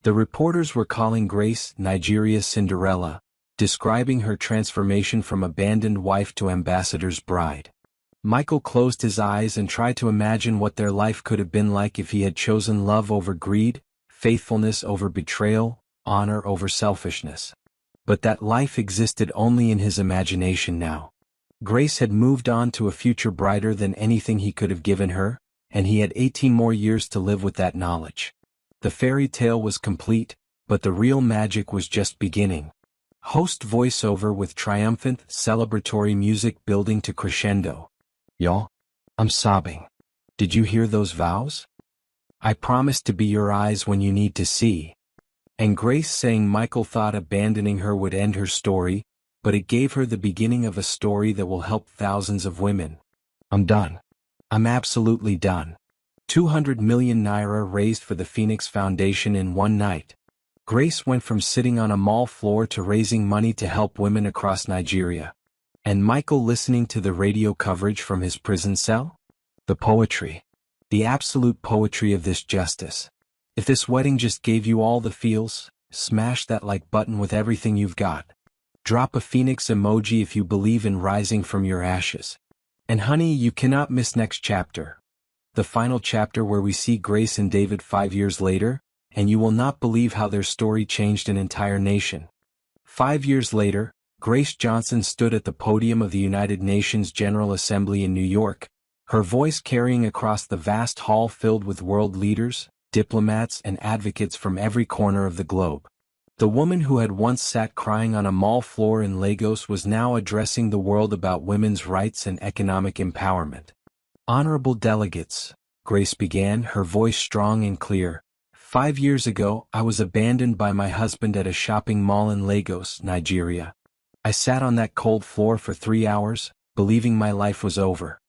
The reporters were calling Grace Nigeria's Cinderella, describing her transformation from abandoned wife to ambassador's bride. Michael closed his eyes and tried to imagine what their life could have been like if he had chosen love over greed, faithfulness over betrayal, honor over selfishness. But that life existed only in his imagination now. Grace had moved on to a future brighter than anything he could have given her, and he had 18 more years to live with that knowledge. The fairy tale was complete, but the real magic was just beginning. Host voiceover with triumphant, celebratory music building to crescendo. Y'all, I'm sobbing. Did you hear those vows? I promise to be your eyes when you need to see. And Grace saying Michael thought abandoning her would end her story, but it gave her the beginning of a story that will help thousands of women. I'm done. I'm absolutely done. 200 million naira raised for the Phoenix Foundation in one night. Grace went from sitting on a mall floor to raising money to help women across Nigeria. And Michael listening to the radio coverage from his prison cell? The poetry. The absolute poetry of this justice. If this wedding just gave you all the feels, smash that like button with everything you've got. Drop a phoenix emoji if you believe in rising from your ashes. And honey, you cannot miss next chapter. The final chapter where we see Grace and David 5 years later, and you will not believe how their story changed an entire nation. 5 years later, Grace Johnson stood at the podium of the United Nations General Assembly in New York, her voice carrying across the vast hall filled with world leaders, diplomats and advocates from every corner of the globe. The woman who had once sat crying on a mall floor in Lagos was now addressing the world about women's rights and economic empowerment. Honorable delegates, Grace began, her voice strong and clear. 5 years ago, I was abandoned by my husband at a shopping mall in Lagos, Nigeria. I sat on that cold floor for 3 hours, believing my life was over.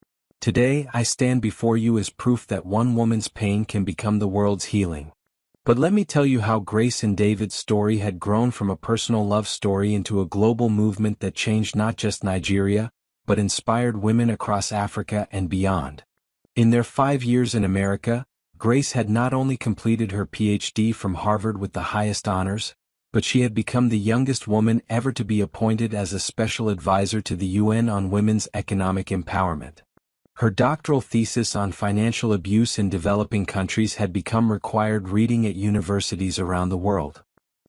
Today, I stand before you as proof that one woman's pain can become the world's healing. But let me tell you how Grace and David's story had grown from a personal love story into a global movement that changed not just Nigeria, but inspired women across Africa and beyond. In their 5 years in America, Grace had not only completed her PhD from Harvard with the highest honors, but she had become the youngest woman ever to be appointed as a special advisor to the UN on women's economic empowerment. Her doctoral thesis on financial abuse in developing countries had become required reading at universities around the world.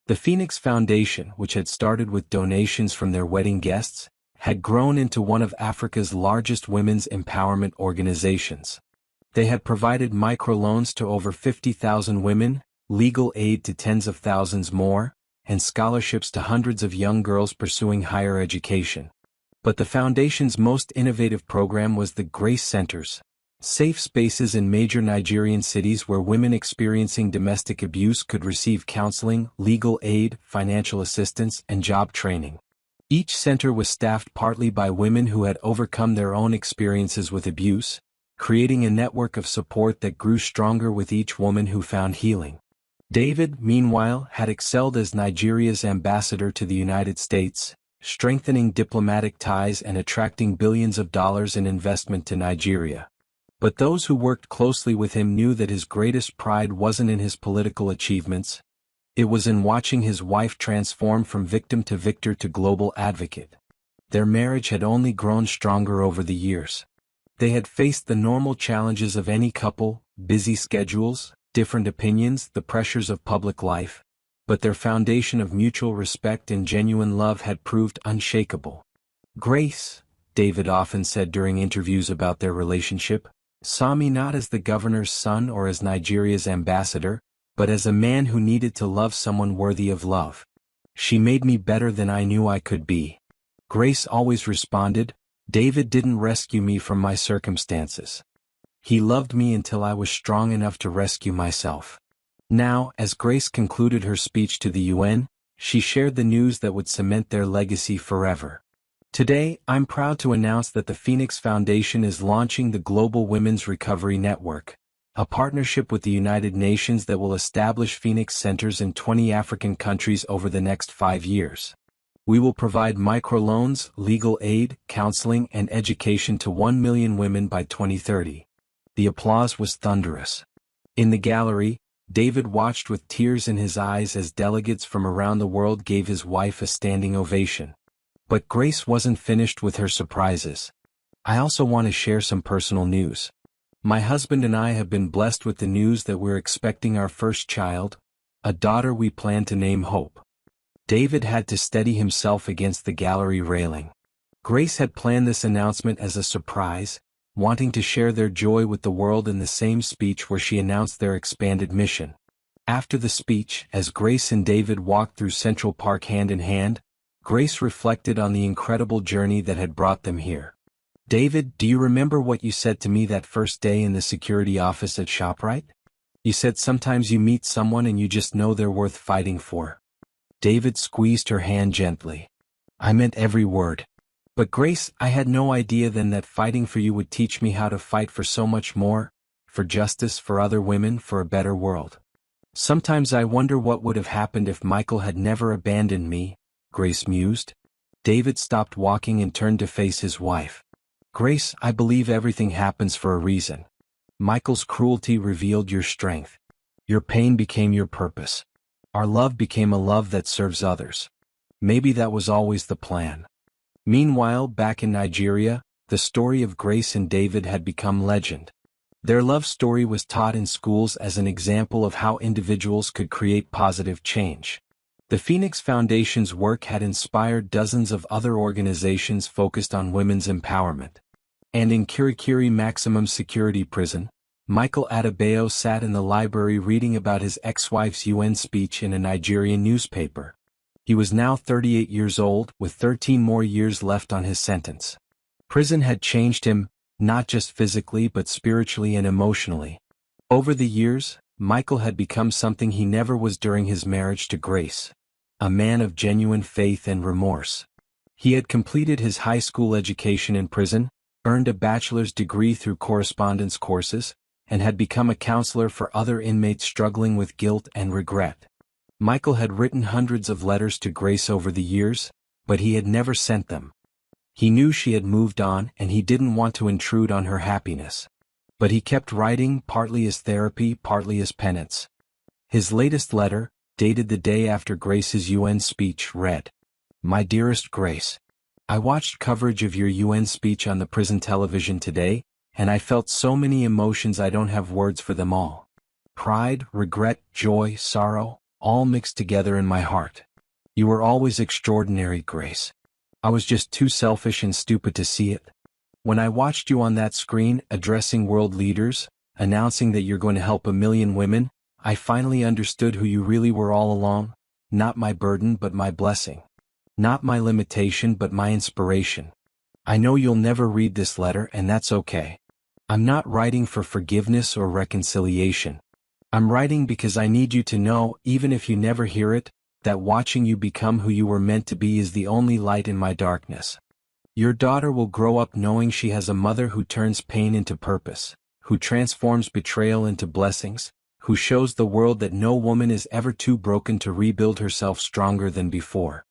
The Phoenix Foundation, which had started with donations from their wedding guests, had grown into one of Africa's largest women's empowerment organizations. They had provided microloans to over 50,000 women, legal aid to tens of thousands more, and scholarships to hundreds of young girls pursuing higher education. But the Foundation's most innovative program was the Grace Centers, safe spaces in major Nigerian cities where women experiencing domestic abuse could receive counseling, legal aid, financial assistance, and job training. Each center was staffed partly by women who had overcome their own experiences with abuse, creating a network of support that grew stronger with each woman who found healing. David, meanwhile, had excelled as Nigeria's ambassador to the United States, strengthening diplomatic ties and attracting billions of dollars in investment to Nigeria. But those who worked closely with him knew that his greatest pride wasn't in his political achievements. It was in watching his wife transform from victim to victor to global advocate. Their marriage had only grown stronger over the years. They had faced the normal challenges of any couple: busy schedules, different opinions, the pressures of public life. But their foundation of mutual respect and genuine love had proved unshakable. "Grace," David often said during interviews about their relationship, "saw me not as the governor's son or as Nigeria's ambassador, but as a man who needed to love someone worthy of love. She made me better than I knew I could be." Grace always responded, "David didn't rescue me from my circumstances. He loved me until I was strong enough to rescue myself." Now, as Grace concluded her speech to the UN, she shared the news that would cement their legacy forever. "Today, I'm proud to announce that the Phoenix Foundation is launching the Global Women's Recovery Network, a partnership with the United Nations that will establish Phoenix centers in 20 African countries over the next 5 years. We will provide microloans, legal aid, counseling, and education to 1 million women by 2030. The applause was thunderous. In the gallery, David watched with tears in his eyes as delegates from around the world gave his wife a standing ovation. But Grace wasn't finished with her surprises. "I also want to share some personal news. My husband and I have been blessed with the news that we're expecting our first child, a daughter we plan to name Hope." David had to steady himself against the gallery railing. Grace had planned this announcement as a surprise, wanting to share their joy with the world in the same speech where she announced their expanded mission. After the speech, as Grace and David walked through Central Park hand in hand, Grace reflected on the incredible journey that had brought them here. "David, do you remember what you said to me that first day in the security office at ShopRite? You said sometimes you meet someone and you just know they're worth fighting for." David squeezed her hand gently. "I meant every word. But Grace, I had no idea then that fighting for you would teach me how to fight for so much more, for justice, for other women, for a better world. Sometimes I wonder what would have happened if Michael had never abandoned me," Grace mused. David stopped walking and turned to face his wife. "Grace, I believe everything happens for a reason. Michael's cruelty revealed your strength. Your pain became your purpose. Our love became a love that serves others. Maybe that was always the plan." Meanwhile, back in Nigeria, the story of Grace and David had become legend. Their love story was taught in schools as an example of how individuals could create positive change. The Phoenix Foundation's work had inspired dozens of other organizations focused on women's empowerment. And in Kirikiri Maximum Security Prison, Michael Adebayo sat in the library reading about his ex-wife's UN speech in a Nigerian newspaper. He was now 38 years old, with 13 more years left on his sentence. Prison had changed him, not just physically but spiritually and emotionally. Over the years, Michael had become something he never was during his marriage to Grace: a man of genuine faith and remorse. He had completed his high school education in prison, earned a bachelor's degree through correspondence courses, and had become a counselor for other inmates struggling with guilt and regret. Michael had written hundreds of letters to Grace over the years, but he had never sent them. He knew she had moved on and he didn't want to intrude on her happiness. But he kept writing, partly as therapy, partly as penance. His latest letter, dated the day after Grace's UN speech, read, "My dearest Grace, I watched coverage of your UN speech on the prison television today, and I felt so many emotions I don't have words for them all. Pride, regret, joy, sorrow, all mixed together in my heart. You were always extraordinary, Grace. I was just too selfish and stupid to see it. When I watched you on that screen, addressing world leaders, announcing that you're going to help 1 million women, I finally understood who you really were all along. Not my burden but my blessing. Not my limitation but my inspiration. I know you'll never read this letter, and that's okay. I'm not writing for forgiveness or reconciliation. I'm writing because I need you to know, even if you never hear it, that watching you become who you were meant to be is the only light in my darkness. Your daughter will grow up knowing she has a mother who turns pain into purpose, who transforms betrayal into blessings, who shows the world that no woman is ever too broken to rebuild herself stronger than before.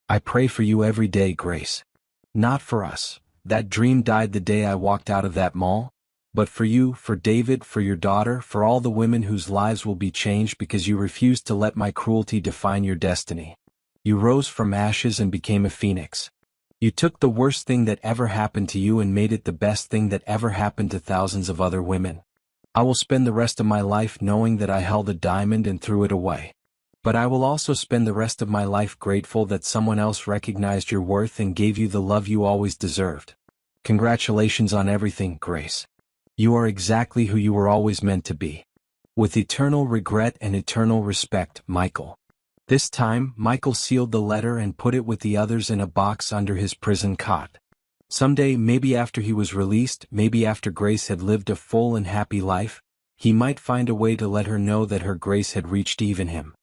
I pray for you every day, Grace. Not for us. That dream died the day I walked out of that mall. But for you, for David, for your daughter, for all the women whose lives will be changed because you refused to let my cruelty define your destiny. You rose from ashes and became a phoenix. You took the worst thing that ever happened to you and made it the best thing that ever happened to thousands of other women. I will spend the rest of my life knowing that I held a diamond and threw it away. But I will also spend the rest of my life grateful that someone else recognized your worth and gave you the love you always deserved. Congratulations on everything, Grace. You are exactly who you were always meant to be. With eternal regret and eternal respect, Michael. This time, Michael sealed the letter and put it with the others in a box under his prison cot. Someday, maybe after he was released, maybe after Grace had lived a full and happy life, he might find a way to let her know that her Grace had reached even him.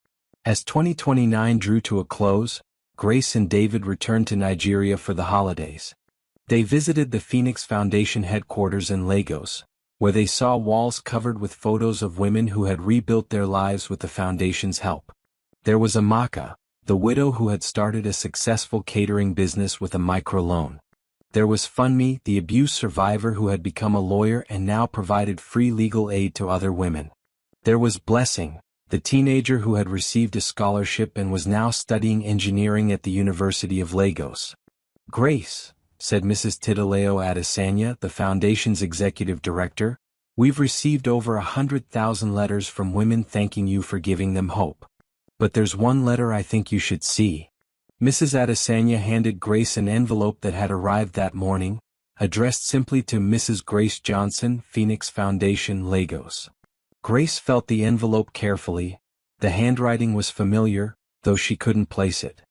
As 2029 drew to a close, Grace and David returned to Nigeria for the holidays. They visited the Phoenix Foundation headquarters in Lagos, where they saw walls covered with photos of women who had rebuilt their lives with the foundation's help. There was Amaka, the widow who had started a successful catering business with a microloan. There was Funmi, the abuse survivor who had become a lawyer and now provided free legal aid to other women. There was Blessing, the teenager who had received a scholarship and was now studying engineering at the University of Lagos. Grace, said Mrs. Tadaleo Adesanya, the foundation's executive director, we've received over 100,000 letters from women thanking you for giving them hope. But there's one letter I think you should see. Mrs. Adesanya handed Grace an envelope that had arrived that morning, addressed simply to Mrs. Grace Johnson, Phoenix Foundation, Lagos. Grace felt the envelope carefully. The handwriting was familiar, though she couldn't place it.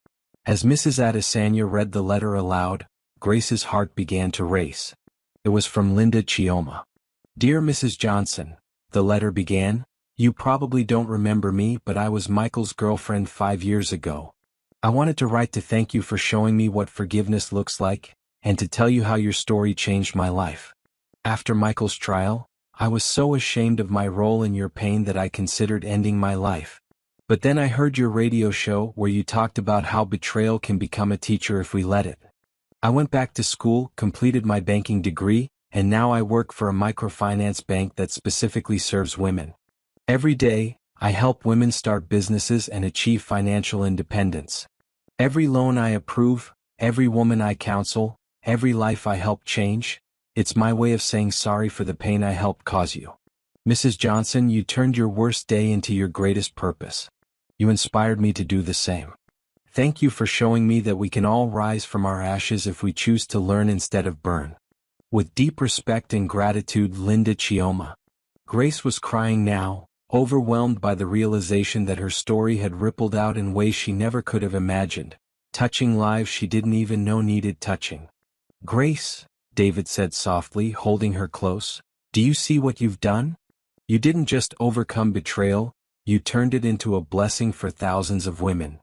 As Mrs. Adesanya read the letter aloud, Grace's heart began to race. It was from Linda Chioma. Dear Mrs. Johnson, the letter began, you probably don't remember me, but I was Michael's girlfriend 5 years ago. I wanted to write to thank you for showing me what forgiveness looks like, and to tell you how your story changed my life. After Michael's trial, I was so ashamed of my role in your pain that I considered ending my life. But then I heard your radio show where you talked about how betrayal can become a teacher if we let it. I went back to school, completed my banking degree, and now I work for a microfinance bank that specifically serves women. Every day, I help women start businesses and achieve financial independence. Every loan I approve, every woman I counsel, every life I help change, it's my way of saying sorry for the pain I helped cause you. Mrs. Johnson, you turned your worst day into your greatest purpose. You inspired me to do the same. Thank you for showing me that we can all rise from our ashes if we choose to learn instead of burn. With deep respect and gratitude, Linda Chioma. Grace was crying now, overwhelmed by the realization that her story had rippled out in ways she never could have imagined, touching lives she didn't even know needed touching. Grace, David said softly, holding her close, do you see what you've done? You didn't just overcome betrayal, you turned it into a blessing for thousands of women.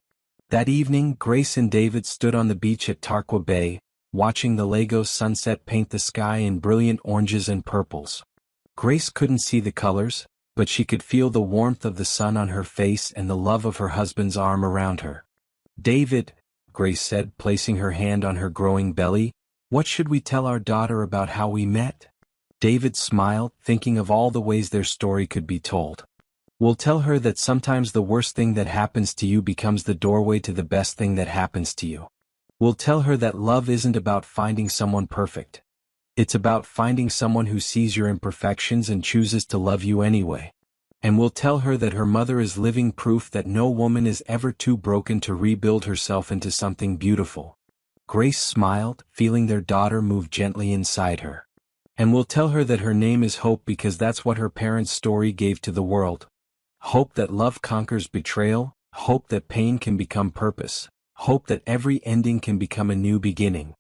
That evening, Grace and David stood on the beach at Tarkwa Bay, watching the Lagos sunset paint the sky in brilliant oranges and purples. Grace couldn't see the colors, but she could feel the warmth of the sun on her face and the love of her husband's arm around her. David, Grace said, placing her hand on her growing belly, what should we tell our daughter about how we met? David smiled, thinking of all the ways their story could be told. We'll tell her that sometimes the worst thing that happens to you becomes the doorway to the best thing that happens to you. We'll tell her that love isn't about finding someone perfect. It's about finding someone who sees your imperfections and chooses to love you anyway. And we'll tell her that her mother is living proof that no woman is ever too broken to rebuild herself into something beautiful. Grace smiled, feeling their daughter move gently inside her. And we'll tell her that her name is Hope because that's what her parents' story gave to the world. Hope that love conquers betrayal, hope that pain can become purpose, hope that every ending can become a new beginning.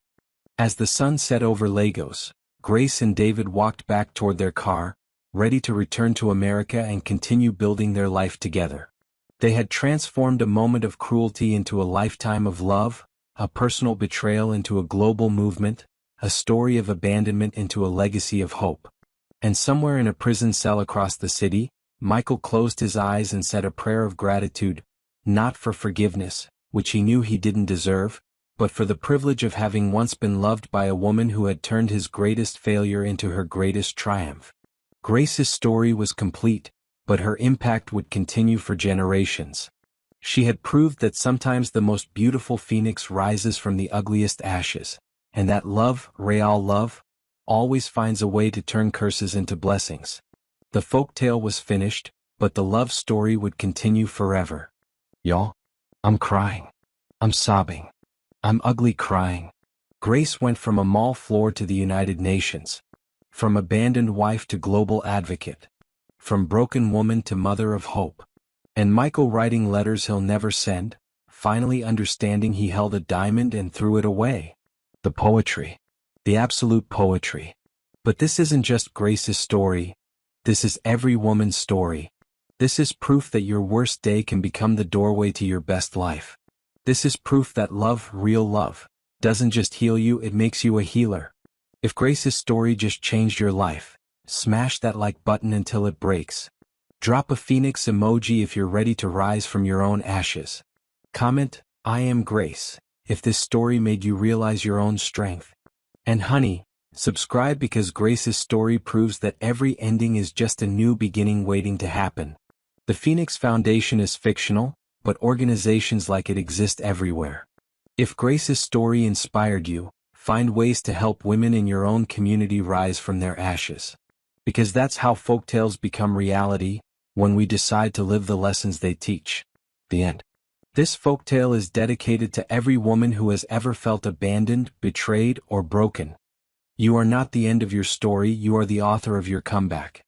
As the sun set over Lagos, Grace and David walked back toward their car, ready to return to America and continue building their life together. They had transformed a moment of cruelty into a lifetime of love, a personal betrayal into a global movement, a story of abandonment into a legacy of hope. And somewhere in a prison cell across the city, Michael closed his eyes and said a prayer of gratitude, not for forgiveness, which he knew he didn't deserve, but for the privilege of having once been loved by a woman who had turned his greatest failure into her greatest triumph. Grace's story was complete, but her impact would continue for generations. She had proved that sometimes the most beautiful phoenix rises from the ugliest ashes, and that love, real love, always finds a way to turn curses into blessings. The folktale was finished, but the love story would continue forever. Y'all, I'm crying. I'm sobbing. I'm ugly crying. Grace went from a mall floor to the United Nations. From abandoned wife to global advocate. From broken woman to mother of hope. And Michael writing letters he'll never send, finally understanding he held a diamond and threw it away. The poetry. The absolute poetry. But this isn't just Grace's story. This is every woman's story. This is proof that your worst day can become the doorway to your best life. This is proof that love, real love, doesn't just heal you, it makes you a healer. If Grace's story just changed your life, smash that like button until it breaks. Drop a phoenix emoji if you're ready to rise from your own ashes. Comment, I am Grace, if this story made you realize your own strength. And honey, subscribe because Grace's story proves that every ending is just a new beginning waiting to happen. The Phoenix Foundation is fictional, but organizations like it exist everywhere. If Grace's story inspired you, find ways to help women in your own community rise from their ashes. Because that's how folktales become reality, when we decide to live the lessons they teach. The end. This folktale is dedicated to every woman who has ever felt abandoned, betrayed, or broken. You are not the end of your story, you are the author of your comeback.